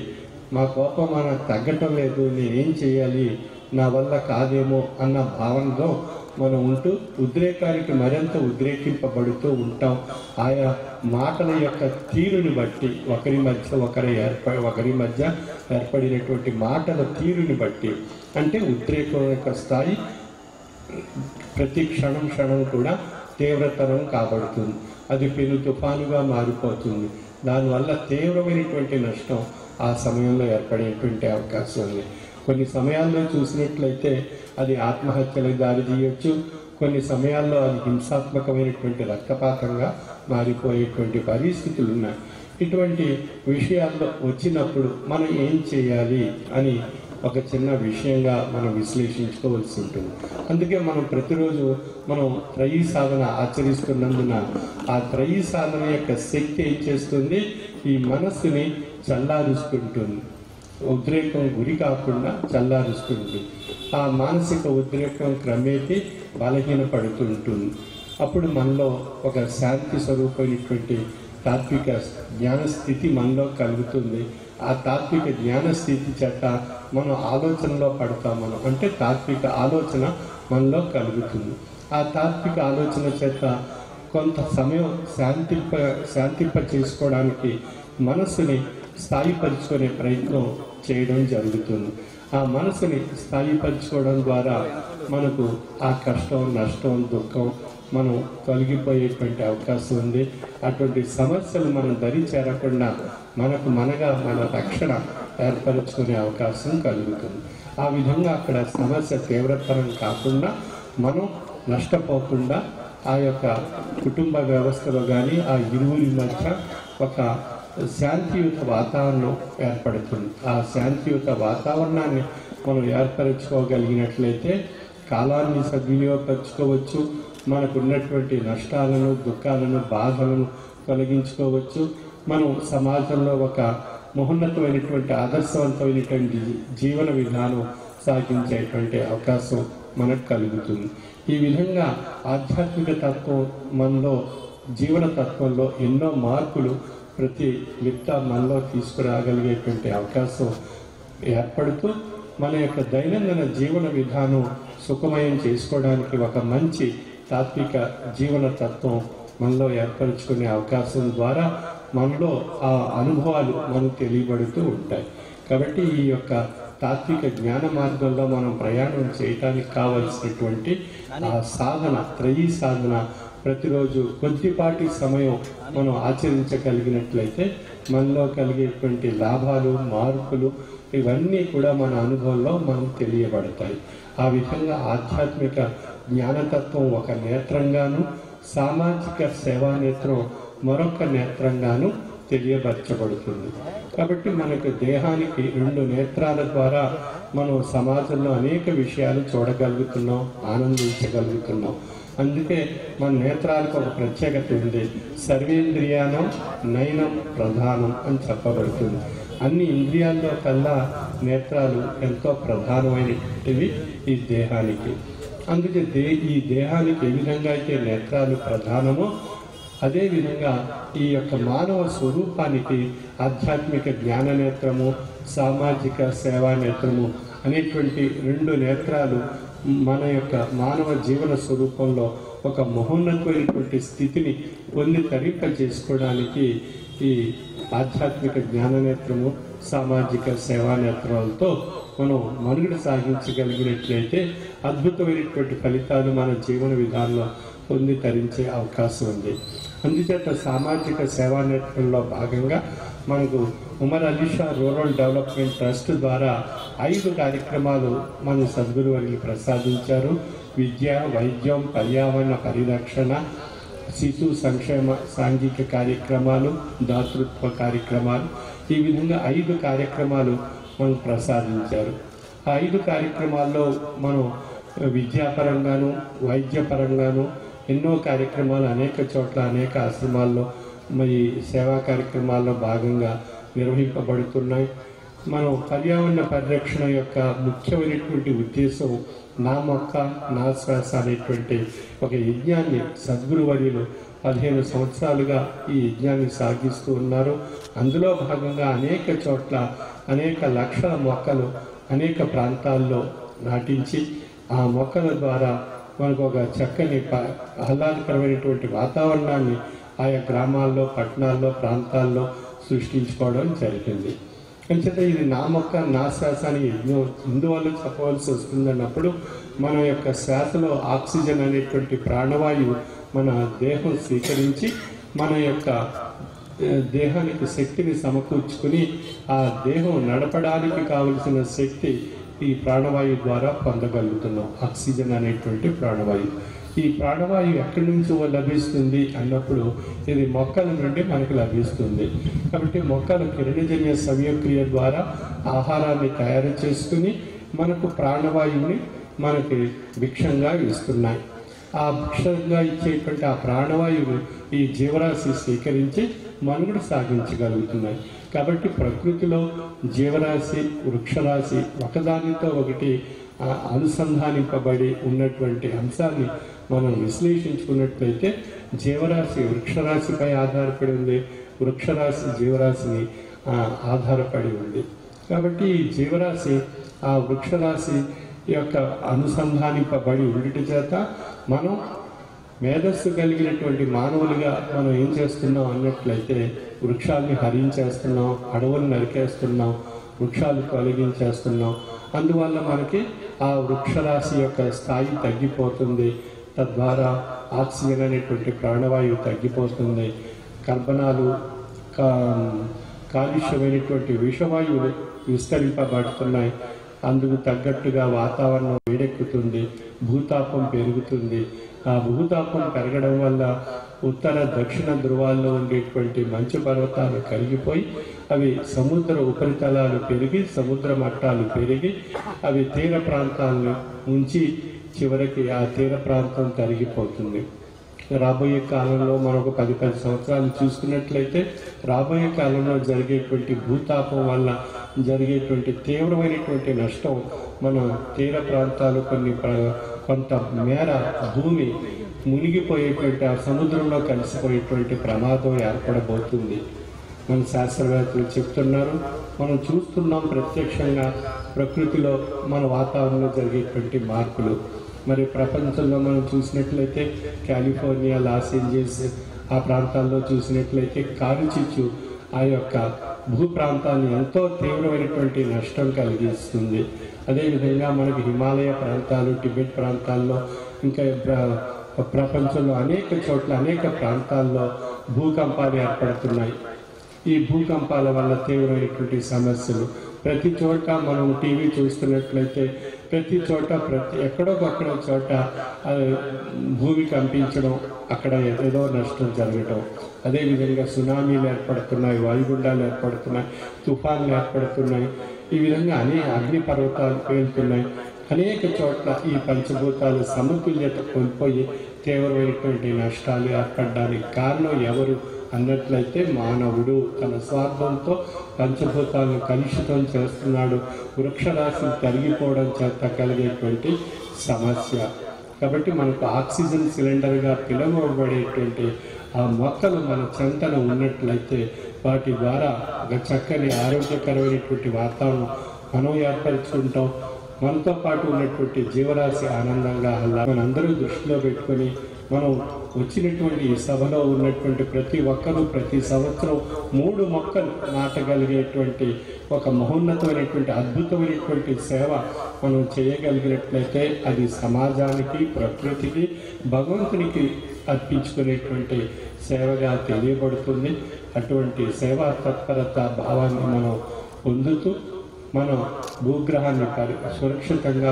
మా కోపం మనకు తగ్గటం లేదు, నేనేం చేయాలి, నా వల్ల కాదేమో అన్న భావనలో మనం ఉంటూ ఉద్రేకానికి మరింత ఉద్రేకింపబడుతూ ఉంటాం. ఆయా మాటల యొక్క తీరుని బట్టి ఒకరి మధ్య ఏర్పడినటువంటి మాటల తీరుని బట్టి, అంటే ఉద్రేకం యొక్క స్థాయి ప్రతి క్షణం కూడా తీవ్రతరం కాబడుతుంది. అది పెను తుఫానుగా మారిపోతుంది. దానివల్ల తీవ్రమైనటువంటి నష్టం ఆ సమయంలో ఏర్పడేటువంటి అవకాశం ఉంది. కొన్ని సమయాల్లో చూసినట్లయితే అది ఆత్మహత్యలకు దారి తీయవచ్చు. కొన్ని సమయాల్లో అది హింసాత్మకమైనటువంటి రక్తపాతంగా మారిపోయేటువంటి పరిస్థితులు ఉన్నాయి. ఇటువంటి విషయాల్లో వచ్చినప్పుడు మనం ఏం చేయాలి అని ఒక చిన్న విషయంగా మనం విశ్లేషించుకోవాల్సి ఉంటుంది. అందుకే మనం ప్రతిరోజు మనం త్రయీ సాధన ఆచరిస్తున్నందున ఆ త్రయీ సాధన యొక్క శక్తి ఏం చేస్తుంది, ఈ మనస్సుని చల్లారుస్తుంటుంది, ఉద్రేకం గురి కాకుండా చల్లారుస్తుంది. ఆ మానసిక ఉద్రేకం క్రమేపీ బలహీనపడుతుంటుంది. అప్పుడు మనలో ఒక శాంతి స్వరూపమైనటువంటి తాత్విక జ్ఞాన స్థితి మనలో కలుగుతుంది. ఆ తాత్విక జ్ఞాన స్థితి చేత మనం ఆలోచనలో పడతాం. మనం అంటే తాత్విక ఆలోచన మనలో కలుగుతుంది. ఆ తాత్విక ఆలోచన చేత కొంత సమయం శాంతింప చేసుకోవడానికి మనసుని స్థాయిపరుచుకునే ప్రయత్నం చేయడం జరుగుతుంది. ఆ మనసుని స్థాయిపరచుకోవడం ద్వారా మనకు ఆ కష్టం, నష్టం, దుఃఖం మనం తొలగిపోయేటువంటి అవకాశం ఉంది. అటువంటి సమస్యలు మనం దరి చేరకుండా మనకు మన రక్షణ ఏర్పరచుకునే అవకాశం కలుగుతుంది. ఆ విధంగా అక్కడ సమస్య తీవ్రతరం కాకుండా మనం నష్టపోకుండా ఆ యొక్క కుటుంబ వ్యవస్థలో కానీ ఆ ఇరువురి మధ్య ఒక శాంతియుత వాతావరణం ఏర్పడుతుంది. ఆ శాంతియుత వాతావరణాన్ని మనం ఏర్పరచుకోగలిగినట్లయితే కాలాన్ని సద్వినియోగపరచుకోవచ్చు, మనకున్నటువంటి నష్టాలను, దుఃఖాలను, బాధలను తొలగించుకోవచ్చు. మనం సమాజంలో ఒక మహోన్నతమైనటువంటి ఆదర్శవంతమైనటువంటి జీవన విధానం సాగించేటువంటి అవకాశం మనకు కలుగుతుంది. ఈ విధంగా ఆధ్యాత్మిక తత్వం మనలో, జీవన తత్వంలో ఎన్నో మార్పులు ప్రతి లిప్త మనలో తీసుకురాగలిగేటువంటి అవకాశం ఏర్పడుతూ మన యొక్క దైనందిన జీవన విధానం సుఖమయం చేసుకోవడానికి ఒక మంచి తాత్విక జీవన తత్వం మనలో ఏర్పరచుకునే అవకాశం ద్వారా మనలో ఆ అనుభవాలు మనకు తెలియబడుతూ ఉంటాయి. కాబట్టి ఈ యొక్క తాత్విక జ్ఞాన మార్గంలో మనం ప్రయాణం చేయటానికి కావలసినటువంటి ఆ సాధన, త్రయీ సాధన ప్రతిరోజు కొద్దిపాటి సమయం మనం ఆచరించగలిగినట్లయితే మనలో కలిగేటువంటి లాభాలు, మార్పులు ఇవన్నీ కూడా మన అనుభవంలో మనం తెలియబడతాయి. ఆ విధంగా ఆధ్యాత్మిక జ్ఞానతత్వం ఒక నేత్రంగాను, సామాజిక సేవా నేత్రం మరొక నేత్రంగాను తెలియపరచబడుతుంది. కాబట్టి మనకు దేహానికి 2 నేత్రాల ద్వారా మనం సమాజంలో అనేక విషయాలు చూడగలుగుతున్నాం, ఆనందించగలుగుతున్నాం. అందుకే మన నేత్రాలకు ఒక ప్రత్యేకత ఉంది. సర్వేంద్రియానం నయనం ప్రధానం అని చెప్పబడుతుంది. అన్ని ఇంద్రియాల్లో కల్లా నేత్రాలు ఎంతో ప్రధానమైనటువంటివి ఈ దేహానికి. అందుకే ఈ దేహానికి ఏ విధంగా అయితే నేత్రాలు ప్రధానమో అదేవిధంగా ఈ యొక్క మానవ స్వరూపానికి ఆధ్యాత్మిక జ్ఞాన నేత్రము, సామాజిక సేవా నేత్రము అనేటువంటి 2 నేత్రాలు మన యొక్క మానవ జీవన స్వరూపంలో ఒక మహోన్నతమైనటువంటి స్థితిని పొంది తరింపజేసుకోవడానికి ఈ ఆధ్యాత్మిక జ్ఞాన నేత్రము, సామాజిక సేవా నేత్రాలతో మనం మనుగడ సాగించగలిగినట్లయితే అద్భుతమైనటువంటి ఫలితాలు మన జీవన విధానంలో పొంది తరించే అవకాశం ఉంది. అందుచేత సామాజిక సేవా నేత్రంలో భాగంగా మనకు Umar Ali Shah rural development trust ద్వారా 5 కార్యక్రమాలు మన సద్గురు వారికి ప్రసాదించారు. విద్య, వైద్యం, పర్యావరణ పరిరక్షణ, శిశు సంక్షేమ సాంఘిక కార్యక్రమాలు, దాతృత్వ కార్యక్రమాలు, ఈ విధంగా 5 కార్యక్రమాలు మనం ప్రసాదించారు. ఆ 5 కార్యక్రమాల్లో మనం విద్యాపరంగాను, వైద్యపరంగాను ఎన్నో కార్యక్రమాలు అనేక చోట్ల, అనేక ఆశ్రమాల్లో మరి సేవా కార్యక్రమాల్లో భాగంగా నిర్వహింపబడుతున్నాయి. మనం పర్యావరణ పరిరక్షణ యొక్క ముఖ్యమైనటువంటి ఉద్దేశం నా మొక్క నా శ్వాస అనేటువంటి ఒక యజ్ఞాన్ని సద్గురు వర్యులు 15 సంవత్సరాలుగా ఈ యజ్ఞాన్ని సాగిస్తూ ఉన్నారు. అందులో భాగంగా అనేక చోట్ల అనేక లక్షల మొక్కలు అనేక ప్రాంతాల్లో నాటించి ఆ మొక్కల ద్వారా మనకు ఒక చక్కని ఆహ్లాదకరమైనటువంటి వాతావరణాన్ని ఆయా గ్రామాల్లో, పట్టణాల్లో, ప్రాంతాల్లో సృష్టించుకోవడం జరిగింది. అంచేత ఇది నా మొక్క నా శ్వాస అని యజ్ఞం ఇందువల్ల చెప్పవలసి వస్తుందన్నప్పుడు మన యొక్క శ్వాసలో ఆక్సిజన్ అనేటువంటి ప్రాణవాయువు మన దేహం స్వీకరించి మన యొక్క దేహానికి శక్తిని సమకూర్చుకుని ఆ దేహం నడపడానికి కావలసిన శక్తి ఈ ప్రాణవాయువు ద్వారా పొందగలుగుతున్నాం. ఆక్సిజన్ అనేటువంటి ప్రాణవాయువు. ఈ ప్రాణవాయువు ఎక్కడి నుంచి లభిస్తుంది అన్నప్పుడు ఇది మొక్కల నుండి మనకు లభిస్తుంది. కాబట్టి మొక్కలు కిరణజన్య సంయోక్రియ ద్వారా ఆహారాన్ని తయారు చేసుకుని మనకు ప్రాణవాయువుని మనకి భిక్షంగా ఇస్తున్నాయి. ఆ భిక్షంగా ఇచ్చేటువంటి ఆ ప్రాణవాయువు ఈ జీవరాశి స్వీకరించి మనుగడ సాగించగలుగుతున్నాయి. కాబట్టి ప్రకృతిలో జీవరాశి వృక్షరాశి ఒకదానితో ఒకటి అనుసంధానింపబడి ఉన్నటువంటి అంశాన్ని మనం విశ్లేషించుకున్నట్లయితే జీవరాశి వృక్షరాశిపై ఆధారపడి ఉంది, వృక్షరాశి జీవరాశిని ఆధారపడి ఉంది. కాబట్టి ఈ జీవరాశి ఆ వృక్షరాశి యొక్క అనుసంధానింపబడి ఉండట చేత మనం మేధస్సు కలిగినటువంటి మానవులుగా మనం ఏం చేస్తున్నాం అన్నట్లయితే వృక్షాన్ని హరించేస్తున్నాం, అడవులు నరికేస్తున్నాం, వృక్షాలు తొలగించేస్తున్నాం. అందువల్ల మనకి ఆ వృక్షరాశి యొక్క స్థాయి తగ్గిపోతుంది. తద్వారా ఆక్సిజన్ అనేటువంటి ప్రాణవాయువు తగ్గిపోతుంది. కర్బనాలు కాలుష్యమైనటువంటి విషవాయువులు విస్తరింపబడుతున్నాయి. అందుకు తగ్గట్టుగా వాతావరణం వేడెక్కుతుంది, భూతాపం పెరుగుతుంది. ఆ భూతాపం పెరగడం వల్ల ఉత్తర దక్షిణ ధృవాల్లో ఉండేటువంటి మంచు పర్వతాలు కరిగిపోయి అవి సముద్ర ఉపరితలాలు పెరిగి సముద్ర మట్టాలు పెరిగి అవి తీర ప్రాంతాలను ఉంచి చివరికి ఆ తీర ప్రాంతం తరిగిపోతుంది. రాబోయే కాలంలో మనకు 10 సంవత్సరాలు చూసుకున్నట్లయితే రాబోయే కాలంలో జరిగేటువంటి భూతాపం వల్ల జరిగేటువంటి తీవ్రమైనటువంటి నష్టం మన తీర ప్రాంతాలు కొంత మేర భూమి మునిగిపోయేటువంటి ఆ సముద్రంలో కలిసిపోయేటువంటి ప్రమాదం ఏర్పడబోతుంది. మన శాస్త్రవేత్తలు చెప్తున్నారు, మనం చూస్తున్నాం ప్రత్యక్షంగా ప్రకృతిలో మన వాతావరణంలో జరిగేటువంటి మార్పులు. మరి ప్రపంచంలో మనం చూసినట్లయితే కాలిఫోర్నియా, లాస్ ఏంజల్స్ ఆ ప్రాంతాల్లో చూసినట్లయితే కారుచిచ్చు ఆ యొక్క భూ ప్రాంతాన్ని ఎంతో తీవ్రమైనటువంటి నష్టం కలిగిస్తుంది. అదేవిధంగా మనకి హిమాలయ ప్రాంతాలు, టిబెట్ ప్రాంతాల్లో ఇంకా ప్రపంచంలో అనేక చోట్ల అనేక ప్రాంతాల్లో భూకంపాలు ఏర్పడుతున్నాయి. ఈ భూకంపాల వల్ల తీవ్రమైనటువంటి సమస్యలు ప్రతి చోట మనం టీవీ చూస్తున్నట్లయితే ప్రతి చోట ఎక్కడో చోట భూమి కంపించడం, అక్కడ ఏదో నష్టం జరగటం. అదేవిధంగా సునామీలు ఏర్పడుతున్నాయి, వాయుగుండాలు ఏర్పడుతున్నాయి, తుఫాన్లు ఏర్పడుతున్నాయి. ఈ విధంగా అగ్ని పర్వతాలు పేలుతున్నాయి. అనేక చోట్ల ఈ పంచభూతాలు సమతుల్యత కోల్పోయి తీవ్రమైనటువంటి నష్టాలు ఏర్పడడానికి కారణం ఎవరు అన్నట్లయితే మానవుడు తన స్వార్థంతో పంచభూతాలను కలుషితం చేస్తున్నాడు. వృక్షరాశి తరిగిపోవడం చేత కలిగేటువంటి సమస్య. కాబట్టి మనకు ఆక్సిజన్ సిలిండర్గా పిలువబడేటువంటి ఆ మొక్కలు మన చెంతన ఉన్నట్లయితే వాటి ద్వారా ఒక చక్కని ఆరోగ్యకరమైనటువంటి వాతావరణం మనం ఏర్పరచుకుంటాం. మనతో పాటు ఉన్నటువంటి జీవరాశి ఆనందంగా మనందరూ దృష్టిలో పెట్టుకొని మనం వచ్చినటువంటి ఈ సభలో ఉన్నటువంటి ప్రతి ఒక్కరూ ప్రతి సంవత్సరం 3 మొక్కలు నాటగలిగేటువంటి ఒక మహోన్నతమైనటువంటి అద్భుతమైనటువంటి సేవ మనం చేయగలిగినట్లయితే అది సమాజానికి, ప్రకృతికి, భగవంతునికి అర్పించుకునేటువంటి సేవగా తెలియబడుతుంది. అటువంటి సేవా తత్పరత భావాన్ని మనం పొందుతూ మన భూగ్రహాన్ని సురక్షితంగా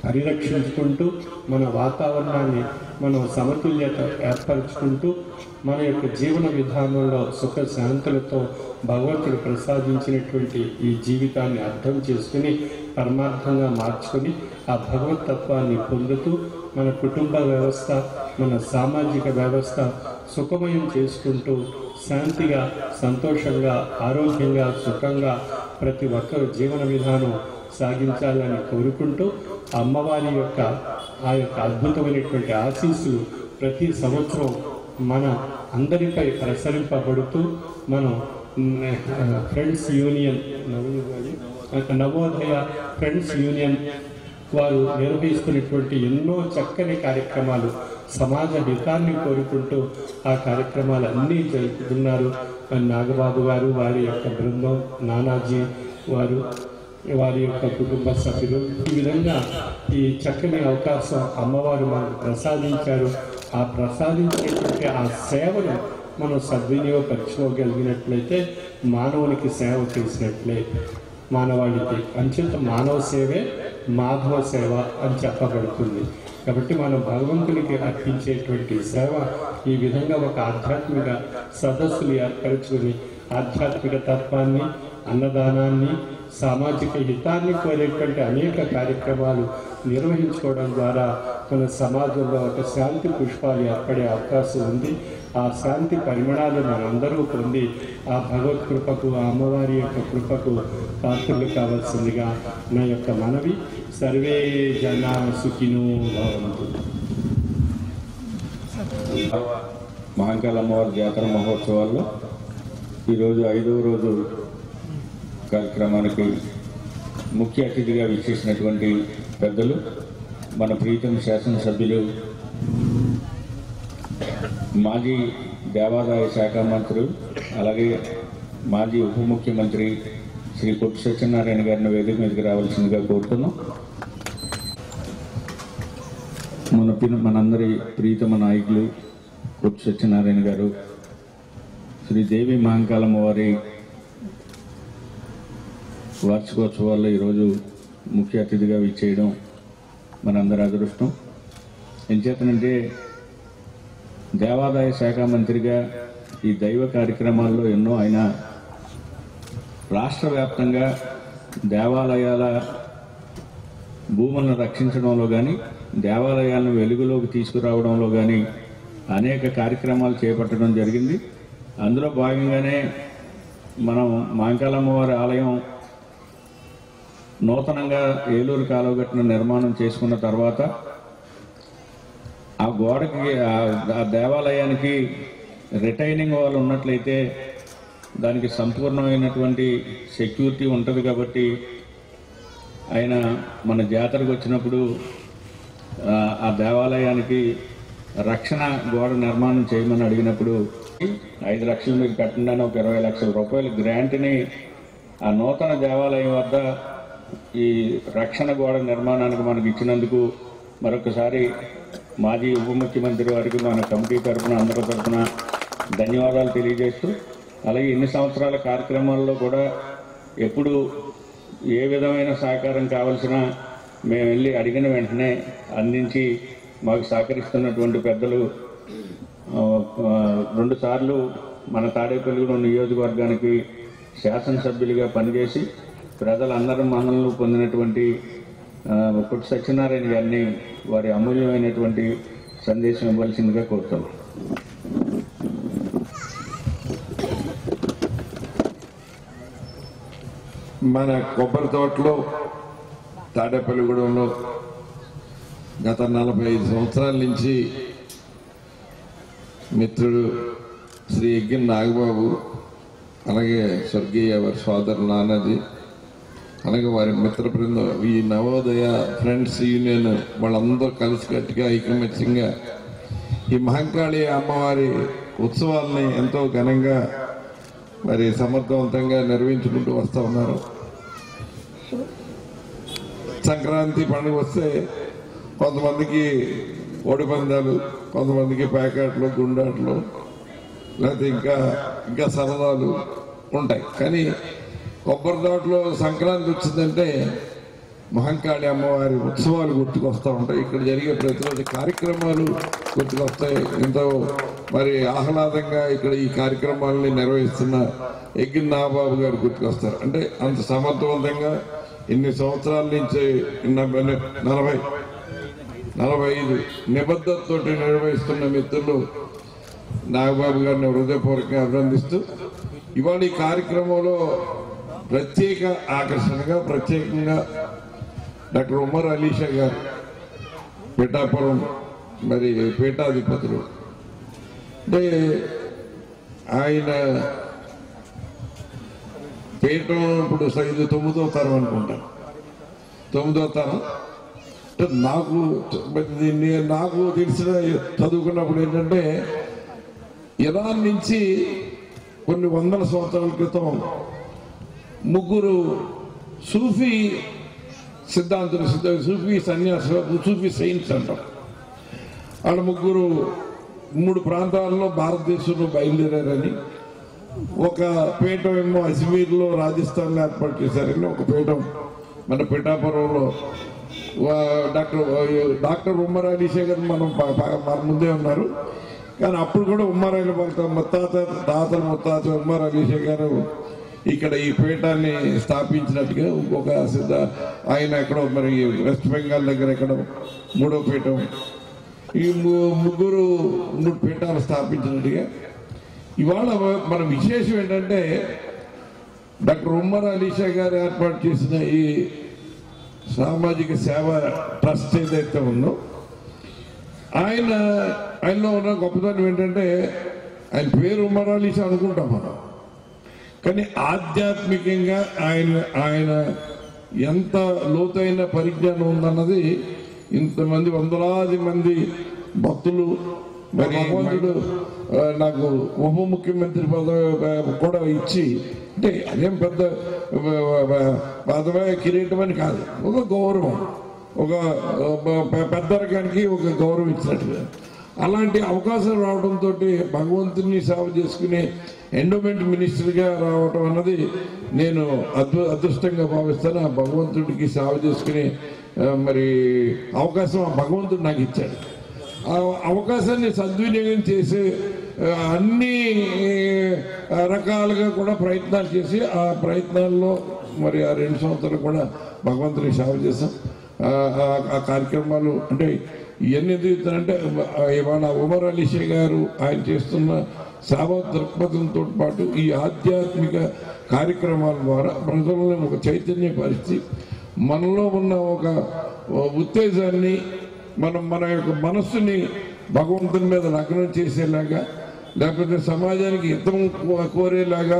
పరిరక్షించుకుంటూ మన వాతావరణాన్ని మనం సమతుల్యత ఏర్పరచుకుంటూ మన యొక్క జీవన విధానంలో సుఖ శాంతులతో భగవంతుడు ప్రసాదించినటువంటి ఈ జీవితాన్ని అర్థం చేసుకుని పరమార్థంగా మార్చుకొని ఆ భగవతత్వాన్ని పొందుతూ మన కుటుంబ వ్యవస్థ, మన సామాజిక వ్యవస్థ సుఖమయం చేసుకుంటూ శాంతిగా, సంతోషంగా, ఆరోగ్యంగా, సుఖంగా ప్రతి ఒక్కరు జీవన విధానం సాగించాలని కోరుకుంటూ అమ్మవారి యొక్క ఆ యొక్క అద్భుతమైనటువంటి ఆశీస్సులు ప్రతి సంవత్సరం మన అందరిపై ప్రసరింపబడుతూ మనం friends union Navodaya friends union వారు నిర్వహిస్తున్నటువంటి ఎన్నో చక్కని కార్యక్రమాలు సమాజ హితాన్ని కోరుకుంటూ ఆ కార్యక్రమాలన్నీ జరుపుతున్నారు. నాగబాబు గారు, వారి యొక్క బృందం, నానాజీ వారు, వారి యొక్క కుటుంబ సభ్యులు, ఈ విధంగా ఈ చక్కని అవకాశం అమ్మవారు మనకు ప్రసాదించారు. ఆ ప్రసాదించినటువంటి ఆ సేవను మనం సద్వినియోగపరచుకోగలిగినట్లయితే మానవునికి సేవ చేసినట్లే. మానవాళికి అంచేత మానవ సేవే మాధవ సేవ అని చెప్పబడుతుంది. కాబట్టి మనం భగవంతునికి అర్పించేటువంటి సేవ ఈ విధంగా ఒక ఆధ్యాత్మిక సదస్సులు ఏర్పరచుకుని ఆధ్యాత్మిక తత్వాన్ని, అన్నదానాన్ని, సామాజిక హితాన్ని కోరేటువంటి అనేక కార్యక్రమాలు నిర్వహించుకోవడం ద్వారా మన సమాజంలో ఒక శాంతి పుష్పాలు ఏర్పడే అవకాశం ఉంది. ఆ శాంతి పరిమాణాలు మనందరూ పొంది ఆ భగవత్ కృపకు, ఆ అమ్మవారి యొక్క కృపకు పాత్రలు కావాల్సిందిగా నా యొక్క మనవి. సర్వే జనా సుఖినో భవంతు. మహంకాళ అమ్మవారి జాతర మహోత్సవాల్లో ఈరోజు 5వ రోజు కార్యక్రమానికి ముఖ్య అతిథిగా విచ్చేసినటువంటి పెద్దలు, మన ప్రీతం శాసనసభ్యులు, మాజీ దేవాదాయ శాఖ మంత్రులు, అలాగే మాజీ ఉప ముఖ్యమంత్రి శ్రీ కొట్టు సత్యనారాయణ గారిని వేదిక మీదకి రావాల్సిందిగా కోరుతున్నాం. మనందరి ప్రీతమ నాయకులు కొట్టు సత్యనారాయణ గారు శ్రీ దేవి మహంకాళమ్మ వారి వార్షికోత్సవాల్లో ఈరోజు ముఖ్య అతిథిగా విచ్చేయడం మనందరి అదృష్టం. ఎంచేతనంటే దేవాదాయ శాఖ మంత్రిగా ఈ దైవ కార్యక్రమాల్లో ఎన్నో ఆయన రాష్ట్ర వ్యాప్తంగా దేవాలయాల భూములను రక్షించడంలో కానీ, దేవాలయాలను వెలుగులోకి తీసుకురావడంలో కానీ అనేక కార్యక్రమాలు చేపట్టడం జరిగింది. అందులో భాగంగానే మనం మహంకాళమ్మవారి ఆలయం నూతనంగా ఏలూరు కాలువగట్టున నిర్మాణం చేసుకున్న తర్వాత ఆ గోడకి, ఆ దేవాలయానికి రిటైనింగ్ వాల్ ఉన్నట్లయితే దానికి సంపూర్ణమైనటువంటి సెక్యూరిటీ ఉంటుంది. కాబట్టి ఆయన మన జాతరకు వచ్చినప్పుడు ఆ దేవాలయానికి రక్షణ గోడ నిర్మాణం చేయమని అడిగినప్పుడు 5 లక్షలు మీరు కట్టండి, ఒక 20 లక్షల రూపాయల గ్రాంట్ని ఆ నూతన దేవాలయం వద్ద ఈ రక్షణ గోడ నిర్మాణానికి మనకు ఇచ్చినందుకు మరొకసారి మాజీ ఉప ముఖ్యమంత్రి వారికి మన కమిటీ తరఫున, అందరి తరఫున ధన్యవాదాలు తెలియజేస్తూ, అలాగే ఇన్ని సంవత్సరాల కార్యక్రమాల్లో కూడా ఎప్పుడు ఏ విధమైన సహకారం కావాల్సినా మేము వెళ్ళి అడిగిన వెంటనే అందించి మాకు సహకరిస్తున్నటువంటి పెద్దలు 2 సార్లు మన తాడేపల్లిగూడెం నియోజకవర్గానికి శాసనసభ్యులుగా పనిచేసి ప్రజలందరూ మన్ననలు పొందినటువంటి కొట్టు సత్యనారాయణ గారిని వారి అమూల్యమైనటువంటి సందేశం ఇవ్వాల్సిందిగా కోరుతున్నాం. మన కొబ్బరి తోటలో తాడేపల్లిగూడెంలో గత 45 సంవత్సరాల నుంచి మిత్రుడు శ్రీ ఎగ్గిన నాగబాబు, అలాగే స్వర్గీయ వారి సోదరు నానాజీ, అలాగే వారి మిత్ర బృందం, ఈ నవోదయ ఫ్రెండ్స్ యూనియన్ వాళ్ళందరూ కలిసికట్టుగా ఐకమత్యంగా ఈ మహంకాళి అమ్మవారి ఉత్సవాల్ని ఎంతో ఘనంగా మరి సమర్థవంతంగా నిర్వహించుకుంటూ వస్తూ ఉన్నారు. సంక్రాంతి పండుగ వస్తే కొంతమందికి ఓడి పందాలు, కొంతమందికి ప్యాకెట్లు, గుండాట్లు, లేకపోతే ఇంకా సరదాలు ఉంటాయి. కానీ కొబ్బరి తోటలో సంక్రాంతి వచ్చిందంటే మహంకాళి అమ్మవారి ఉత్సవాలు గుర్తుకొస్తూ ఉంటాయి. ఇక్కడ జరిగే ప్రతిరోజు కార్యక్రమాలు గుర్తుకొస్తాయి. ఎంతో మరి ఆహ్లాదంగా ఇక్కడ ఈ కార్యక్రమాలని నిర్వహిస్తున్న ఎగ్గిన నాగబాబు గారు గుర్తుకొస్తారు. అంటే అంత సమర్థవంతంగా ఇన్ని సంవత్సరాల నుంచి 45 నిబద్ధతతో నిర్వహిస్తున్న మిత్రులు నాగబాబు గారిని హృదయపూర్వకంగా అభినందిస్తూ, ఇవాళ ఈ కార్యక్రమంలో ప్రత్యేక ఆకర్షణగా ప్రత్యేకంగా డాక్టర్ ఉమర్ అలీషా గారు, పిఠాపురం మరి పీఠాధిపతులు, అంటే ఆయన పీఠం ఇప్పుడు ఇది 9వ తరం అనుకుంటాను. 9వ తరం అంటే నాకు తెలిసిన చదువుకున్నప్పుడు ఏంటంటే ఇరాన్ నుంచి కొన్ని 100 సంవత్సరాల క్రితం 3 సూఫీ సిద్ధాంతులు, సూఫీ సన్యాసులు, సూఫీ సెయింట్స్ అంటాం. వాళ్ళ 3 ప్రాంతాల్లో భారతదేశంలో బయలుదేరారని, ఒక పీఠం ఏమో అజ్మీర్లో రాజస్థాన్లో ఏర్పాటు చేశారని, ఒక పీఠం మన పిఠాపురంలో డాక్టర్ ఉమ్మర్ అలీ శేఖర్ మన ముందే ఉన్నారు. కానీ అప్పుడు కూడా ఉమ్మర్ అలీ తాతల ముత్తాత ఉమ్మర్ అలీ శేఖర్ ఇక్కడ ఈ పీఠాన్ని స్థాపించినట్టుగా ఇంకొక ఆయన ఎక్కడో మరి వెస్ట్ బెంగాల్ దగ్గర ఎక్కడో 3వ పీఠం, ఈ మూడు పీఠాలు స్థాపించినట్టుగా. ఇవాళ మన విశేషం ఏంటంటే డాక్టర్ ఉమ్మర్ అలీ శేఖర్ ఏర్పాటు చేసిన ఈ సామాజిక సేవ ట్రస్ట్ ఏదైతే ఉందో ఆయనలో ఉన్న గొప్పతనం ఏంటంటే ఆయన పేరు ఉమ్మర్ అలీ షా అనుకుంటాం మనం, కానీ ఆధ్యాత్మికంగా ఆయన ఎంత లోతైన పరిజ్ఞానం ఉందన్నది ఇంతమంది వందలాది మంది భక్తులు మరి భగవంతుడు నాకు ఉప ముఖ్యమంత్రి పదవి కూడా ఇచ్చి, అంటే అదేం పెద్ద పదవి కిరీటం అని కాదు, ఒక గౌరవం, ఒక పెద్దరికానికి ఒక గౌరవం ఇచ్చినట్టుగా అలాంటి అవకాశం రావడంతో భగవంతుని సేవ చేసుకునే ఎండోమెంట్ మినిస్టర్గా రావటం అన్నది నేను అదృష్టంగా భావిస్తాను. ఆ భగవంతుడికి సేవ చేసుకునే మరి అవకాశం ఆ భగవంతుడు నాకు ఇచ్చాడు. ఆ అవకాశాన్ని సద్వినియోగం చేసే అన్ని రకాలుగా కూడా ప్రయత్నాలు చేసి ఆ ప్రయత్నాల్లో మరి ఆ 2 సంవత్సరాలు కూడా భగవంతుని సేవ చేశాం. ఆ కార్యక్రమాలు అంటే ఇవన్నీ ఎందుకు చెప్తానంటే ఇవాళ ఉమర్ అలీ షా గారు ఆయన చేస్తున్న సేవా దృక్పథంతో పాటు ఈ ఆధ్యాత్మిక కార్యక్రమాల ద్వారా ప్రజలను ఒక చైతన్యపరిచి మనలో ఉన్న ఒక ఉత్తేజాన్ని మన యొక్క మనస్సుని భగవంతుని మీద లగ్నం చేసేలాగా, లేకపోతే సమాజానికి హితం కోరేలాగా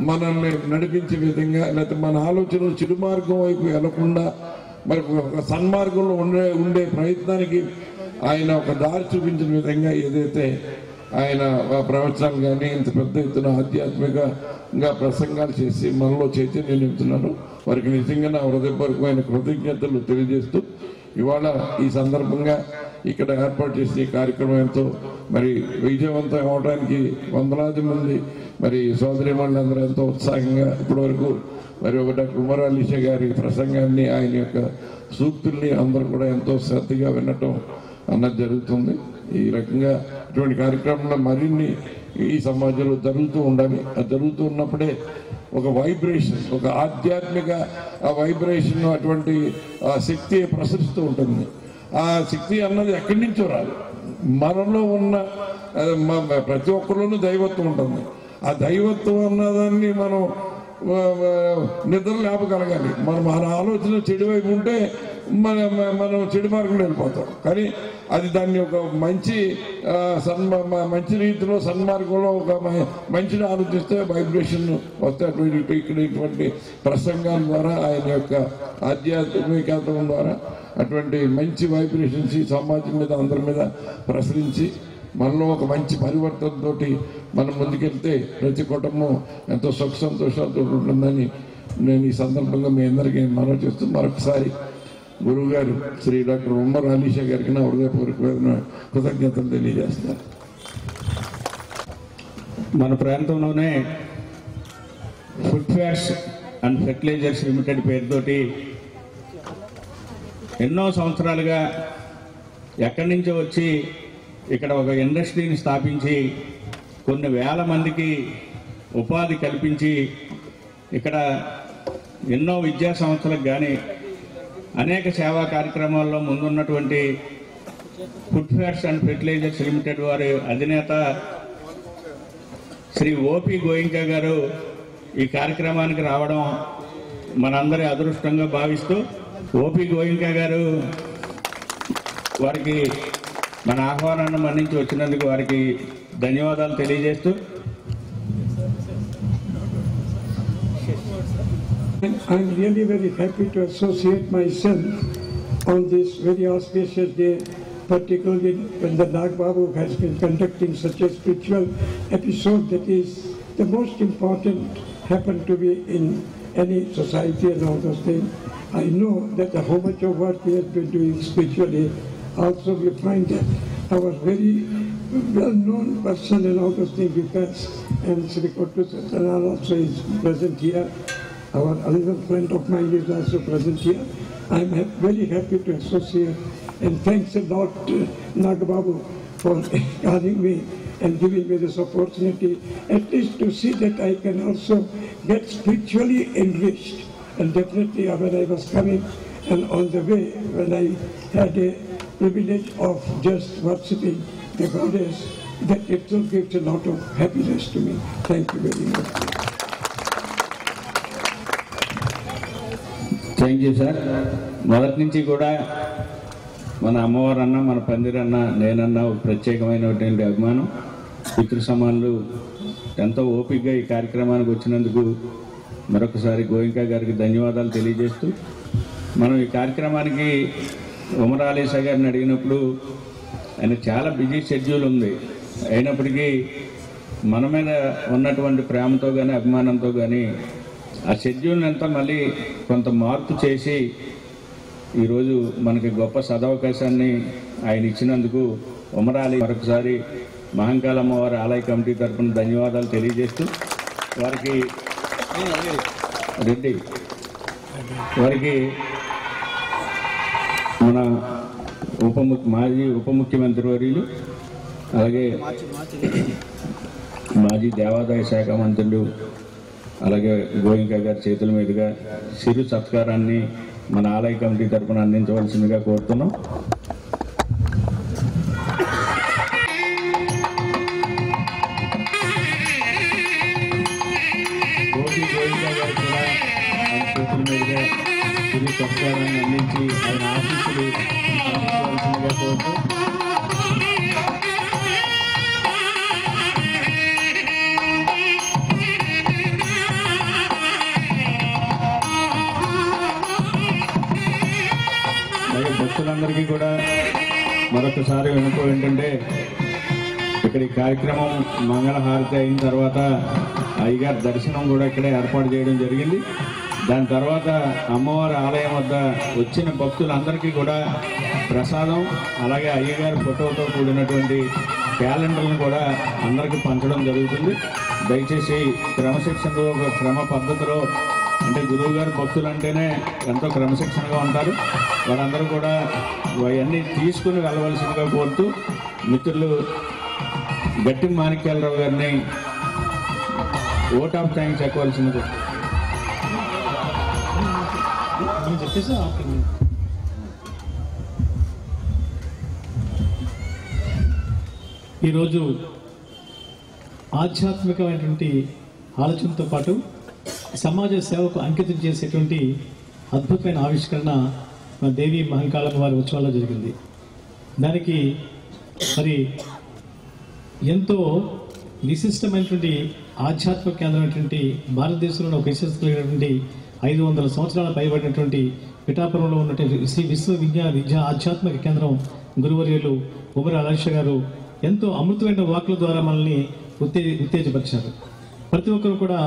మనల్ని నడిపించే విధంగా, లేకపోతే మన ఆలోచనలు చెడు మార్గం వైపు వెళ్లకుండా మరి ఒక సన్మార్గంలో ఉండే ప్రయత్నానికి ఆయన ఒక దారి చూపించిన విధంగా ఏదైతే ఆయన ప్రవచనాలు కానీ ఇంత పెద్ద ఎత్తున ఆధ్యాత్మికంగా ప్రసంగాలు చేసి మనలో చైతన్యం నింపుతున్నారు, వారికి నిజంగా నా హృదయపూర్వకమైన కృతజ్ఞతలు తెలియజేస్తూ ఇవాళ ఈ సందర్భంగా ఇక్కడ ఏర్పాటు చేసిన ఈ కార్యక్రమం ఎంతో మరి విజయవంతం అవడానికి వందలాది మంది మరి సోదరిమణులందరూ ఎంతో ఉత్సాహంగా ఇప్పటివరకు మరి డాక్టర్ ఉమర్ అలీ షా గారి ప్రసంగాన్ని ఆయన యొక్క సూక్తుల్ని అందరూ కూడా ఎంతో శ్రద్ధగా వినటం అన్నది జరుగుతుంది. ఈ రకంగా ఇటువంటి కార్యక్రమంలో మరిన్ని ఈ సమాజంలో జరుగుతూ ఉండాలి. అది జరుగుతూ ఉన్నప్పుడే ఒక వైబ్రేషన్, ఒక ఆధ్యాత్మిక వైబ్రేషన్, అటువంటి శక్తి ప్రసరిస్తూ ఉంటుంది. ఆ శక్తి అన్నది ఎక్కడి నుంచో రాదు, మనలో ఉన్న ప్రతి ఒక్కరిలోనూ దైవత్వం ఉంటుంది. ఆ దైవత్వం అన్నదాన్ని మనం నిద్ర లేపగలగాలి. మన ఆలోచన చెడు వైపు ఉంటే మనం చెడు మార్గంలో వెళ్ళిపోతాం. కానీ అది దాన్ని ఒక మంచి రీతిలో సన్మార్గంలో ఒక మంచిని ఆలోచిస్తే వైబ్రేషన్ వస్తే ఇక్కడ ఇటువంటి ప్రసంగాల ద్వారా ఆయన యొక్క ఆధ్యాత్మికత ద్వారా అటువంటి మంచి వైబ్రేషన్స్ సమాజం మీద అందరి మీద ప్రసరించి మనలో ఒక మంచి పరివర్తనతో మనం ముందుకెళ్తే ప్రతి కుటుంబం ఎంతో సుఖ సంతోషాలతో ఉంటుందని నేను ఈ సందర్భంగా మీ అందరికీ మనవి చేస్తూ మరొకసారి గురువు గారు శ్రీ డాక్టర్ ఉమర్ అలీ షా గారికి నా హృదయపూర్వకమైన కృతజ్ఞతలు తెలియజేస్తున్నారు. మన ప్రాంతంలోనే ఫుడ్వేర్స్ అండ్ ఫెర్టిలైజర్స్ లిమిటెడ్ పేరుతోటి ఎన్నో సంవత్సరాలుగా ఎక్కడి నుంచో వచ్చి ఇక్కడ ఒక ఇండస్ట్రీని స్థాపించి కొన్ని వేల మందికి ఉపాధి కల్పించి ఇక్కడ ఎన్నో విద్యా సంస్థలకు కానీ అనేక సేవా కార్యక్రమాల్లో ముందున్నటువంటి ఫుడ్వేర్స్ అండ్ ఫెర్టిలైజర్స్ లిమిటెడ్ వారి అధినేత శ్రీ ఓపి గోయింకా గారు ఈ కార్యక్రమానికి రావడం మనందరి అదృష్టంగా భావిస్తూ ఓపి గోయింకా గారు వారికి మన ఆహ్వానాన్ని మన్నించి వచ్చినందుకు వారికి ధన్యవాదాలు తెలియజేస్తూ I'm really very happy to associate myself on this very auspicious day, particularly when the Nag Babu has been conducting such a spiritual episode that is the most important happen to be in any society and all those things. I know that how much of work he has been doing spiritually. Also we find that our very well-known person and all those things with us, and Sri Kottu Satyanarayana also is present here. Our another friend of mine is also present here. I'm very happy to associate, and thanks a lot Nagababu for calling me and giving me this opportunity, at least to see that I can also get spiritually enriched. And definitely when I was coming and on the way, when I had a privilege of just worshipping the goddess, that itself gives a lot of happiness to me. Thank you very much. Thank you sir. మొదటి నుంచి కూడా మన అమ్మవారన్నా మన పందిరన్నా నేనన్నా ఒక ప్రత్యేకమైనటువంటి అభిమానం. పితృ సమానులు ఎంతో ఓపికగా ఈ కార్యక్రమానికి వచ్చినందుకు మరొకసారి గోయింకా గారికి ధన్యవాదాలు తెలియజేస్తూ, మనం ఈ కార్యక్రమానికి ఉమర్ ఆలీషా గారిని అడిగినప్పుడు ఆయన చాలా బిజీ షెడ్యూల్ ఉంది, అయినప్పటికీ మన మీద ఉన్నటువంటి ప్రేమతో కానీ అభిమానంతో కానీ ఆ షెడ్యూల్ అంతా మళ్ళీ కొంత మార్పు చేసి ఈరోజు మనకి గొప్ప సదవకాశాన్ని ఆయన ఇచ్చినందుకు ఉమర్ ఆలీ మరొకసారి మహంకాళ అమ్మవారి ఆలయ కమిటీ తరఫున ధన్యవాదాలు తెలియజేస్తూ, వారికి మన మాజీ ఉప ముఖ్యమంత్రి వర్యులు అలాగే మాజీ దేవాదాయ శాఖ మంత్రులు అలాగే గోయింకా గారి చేతుల మీదుగా చిరు సత్కారాన్ని మన ఆలయ కమిటీ తరఫున అందించవలసిందిగా కోరుతున్నాం. గోయింకా గారు కూడా ఆయన చేతుల మీదుగా చిరు సత్కారాన్ని అందించి ఆయన ఆశీస్సులు అందించవలసిందిగా కోరుతూ, భక్తులందరికీ కూడా మరొకసారి వినపో ఏంటంటే, ఇక్కడ ఈ కార్యక్రమం మంగళహారతి అయిన తర్వాత అయ్యగారి దర్శనం కూడా ఇక్కడే ఏర్పాటు చేయడం జరిగింది. దాని తర్వాత అమ్మవారి ఆలయం వద్ద వచ్చిన భక్తులందరికీ కూడా ప్రసాదం అలాగే అయ్యగారి ఫోటోతో కూడినటువంటి క్యాలెండర్లను కూడా అందరికీ పంచడం జరుగుతుంది. దయచేసి క్రమశిక్షణలో క్రమ పద్ధతిలో, అంటే గురువు గారి భక్తులు అంటేనే ఎంతో క్రమశిక్షణగా ఉంటారు, వారందరూ కూడా అవన్నీ తీసుకుని వెళ్ళవలసిందిగా కోరుతూ, మిత్రులు గట్టి మాణిక్యాలరావు గారిని ఓట్ ఆఫ్ థ్యాంక్స్ చెప్పవలసింది. ఈరోజు ఆధ్యాత్మికమైనటువంటి ఆలోచనతో పాటు సమాజ సేవకు అంకితం చేసేటువంటి అద్భుతమైన ఆవిష్కరణ మన దేవి మహంకాళమ్మ వారి ఉత్సవాల్లో జరిగింది. దానికి మరి ఎంతో విశిష్టమైనటువంటి ఆధ్యాత్మిక కేంద్రమైనటువంటి భారతదేశంలో ఒక విశిష్టత కలిగినటువంటి 500 సంవత్సరాల పైబడినటువంటి పిఠాపురంలో ఉన్నటువంటి శ్రీ విద్యా ఆధ్యాత్మిక కేంద్రం గురువర్యులు ఉమర్ ఆలీషా గారు ఎంతో అమృతమైన వాక్కుల ద్వారా మనల్ని ఉత్తేజపరిచారు. ప్రతి ఒక్కరు కూడా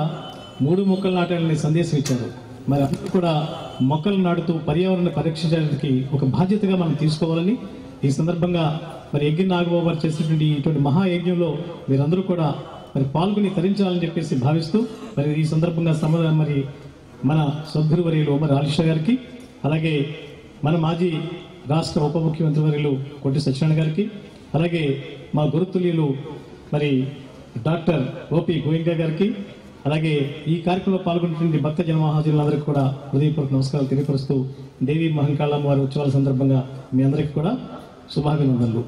3 మొక్కలు నాటాలని సందేశం ఇచ్చారు. మరి అందరూ కూడా మొక్కలు నాటుతూ పర్యావరణాన్ని పరీక్షించడానికి ఒక బాధ్యతగా మనం తీసుకోవాలని ఈ సందర్భంగా మరి యజ్ఞ నాగబాబు గారు చేసినటువంటి ఇటువంటి మహాయజ్ఞంలో మీరందరూ కూడా మరి పాల్గొని తరించాలని చెప్పేసి భావిస్తూ, మరి ఈ సందర్భంగా మరి మన సద్గురువర్యులు ఉమర్ ఆలీషా గారికి, అలాగే మన మాజీ రాష్ట్ర ఉప ముఖ్యమంత్రి వర్యులు కొట్టి సత్యనారాయణ గారికి, అలాగే మా గురుతుల్యులు మరి డాక్టర్ ఓపి గోయింకా గారికి, అలాగే ఈ కార్యక్రమంలో పాల్గొన్నటువంటి భక్త జనమహాజనులందరికీ కూడా హృదయపూర్వక నమస్కారాలు తెలియపరుస్తూ, దేవి మహంకాళమ్మ వారి ఉత్సవాల సందర్భంగా మీ అందరికీ కూడా శుభాభినందనలు.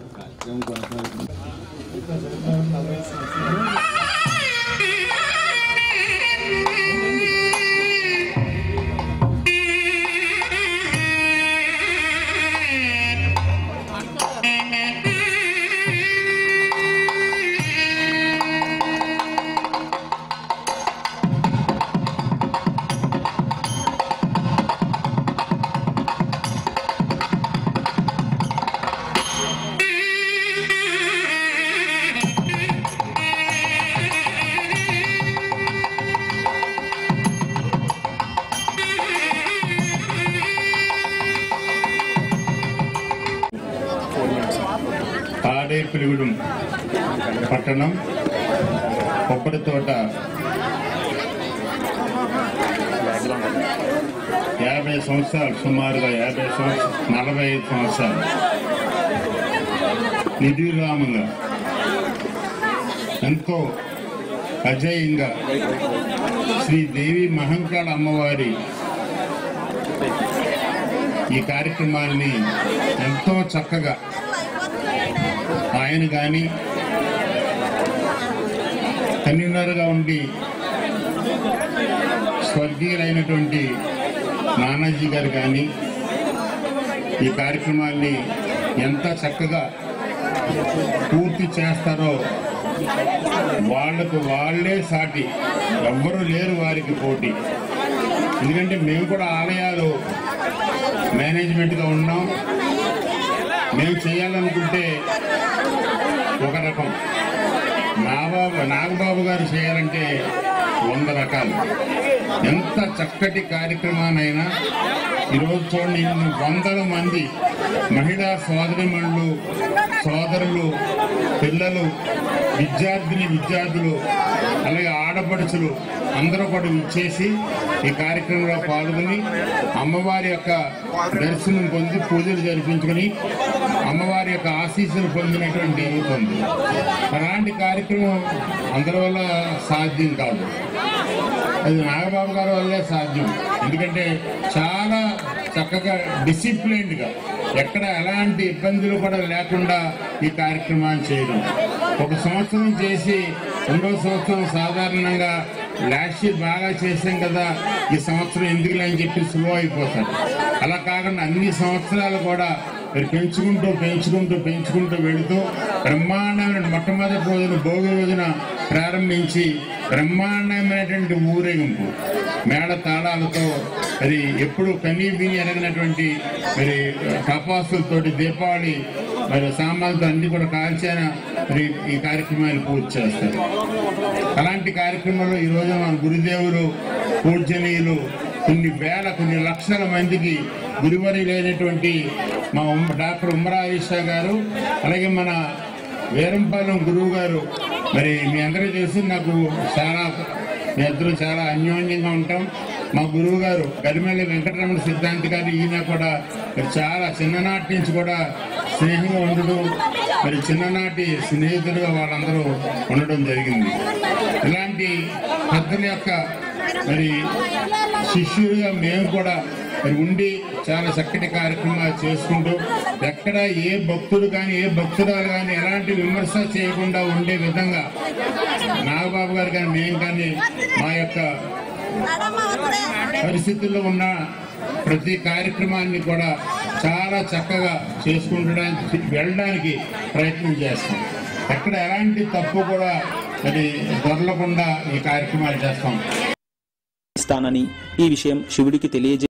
తాడేపల్లిగూడెం పట్టణం కొబ్బరి తోట 50 50 సంవత్సరాలు, సుమారుగా 50 సంవత్సరాలు, 45 సంవత్సరాలు నిర్విరామంగా ఎంతో అజేయంగా శ్రీ దేవి మహంకాళ అమ్మవారి ఈ కార్యక్రమాన్ని ఎంతో చక్కగా ఆయన కానీ కన్వీనర్గా ఉండి స్వర్గీయులైనటువంటి నానాజీ గారు కానీ ఈ కార్యక్రమాన్ని ఎంత చక్కగా పూర్తి చేస్తారో వాళ్లకు వాళ్లే సాటి, ఎవ్వరూ లేరు వారికి పోటీ. ఎందుకంటే మేము కూడా ఆలయాలు మేనేజ్మెంట్గా ఉన్నాం. మేము చేయాలనుకుంటే ఒక రకం, నాగబాబు గారు చేయాలంటే 100 రకాలు. ఎంత చక్కటి కార్యక్రమానైనా ఈరోజు చూడండి, వందల మంది మహిళా సోదరిమణులు, సోదరులు, పిల్లలు, విద్యార్థులు, అలాగే ఆడపడుచులు అందరూ కూడా ఇచ్చేసి ఈ కార్యక్రమంలో పాల్గొని అమ్మవారి యొక్క దర్శనం పొంది పూజలు జరిపించుకుని అమ్మవారి యొక్క ఆశీస్సులు పొందినటువంటి అవుతుంది. అలాంటి కార్యక్రమం అందరి వల్ల సాధ్యం కాదు, అది నాగబాబు గారి వల్లే సాధ్యం. ఎందుకంటే చాలా చక్కగా డిసిప్లైన్డ్గా, ఎక్కడ ఎలాంటి ఇబ్బందులు కూడా లేకుండా ఈ కార్యక్రమాన్ని చేయడం. ఒక సంవత్సరం చేసి 2వ సంవత్సరం సాధారణంగా లాస్ట్ ఇయర్ బాగా చేసాం కదా, ఈ సంవత్సరం ఎందుకులే అని చెప్పి స్లో అయిపోతారు. అలా కాకుండా అన్ని సంవత్సరాలు కూడా మీరు పెంచుకుంటూ వెళుతూ బ్రహ్మాండమైన మొట్టమొదటి రోజున భోగి రోజున ప్రారంభించి బ్రహ్మాండమైనటువంటి ఊరేగింపు మేళ తాళాలతో మరి ఎప్పుడు కనీ విని ఎరగినటువంటి మరి టపాసులతోటి దీపావళి మరి సామాన్లతో అన్ని కూడా కాల్చిన మరి ఈ కార్యక్రమాన్ని పూర్తి చేస్తారు. అలాంటి కార్యక్రమంలో ఈ రోజు మన గురుదేవులు పూజనీయులు కొన్ని లక్షల మందికి గురువరి లేనటువంటి మా డాక్టర్ ఉమ్మరాయిషా గారు, అలాగే మన వేరంపాలెం గురువు గారు, మరి మీ అందరూ తెలిసి నాకు మీ ఇద్దరు చాలా అన్యోన్యంగా ఉంటాం. మా గురువు గారు గరిమెల్లి వెంకటరమణ సిద్ధాంతి గారు, ఈయన కూడా చాలా చిన్ననాటి నుంచి కూడా స్నేహంగా ఉండడం, మరి చిన్ననాటి స్నేహితులుగా వాళ్ళందరూ ఉండడం జరిగింది. ఇలాంటి పెద్దల యొక్క మరి శిష్యులుగా మేము కూడా మరి ఉండి చాలా చక్కటి కార్యక్రమాలు చేసుకుంటూ ఎక్కడ ఏ భక్తుడు కానీ ఏ భక్తురాలు కానీ ఎలాంటి విమర్శ చేయకుండా ఉండే విధంగా నాగబాబు గారు కానీ మేము కానీ మా యొక్క పరిస్థితుల్లో ఉన్న ప్రతి కార్యక్రమాన్ని కూడా చాలా చక్కగా చేసుకుంటడానికి వెళ్ళడానికి ప్రయత్నం చేస్తాం. ఎక్కడ ఎలాంటి తప్పు కూడా మరి దొరలకుండా ఈ కార్యక్రమాలు చేస్తాం. ఇస్తానని ఈ విషయం శివుడికి తెలియజే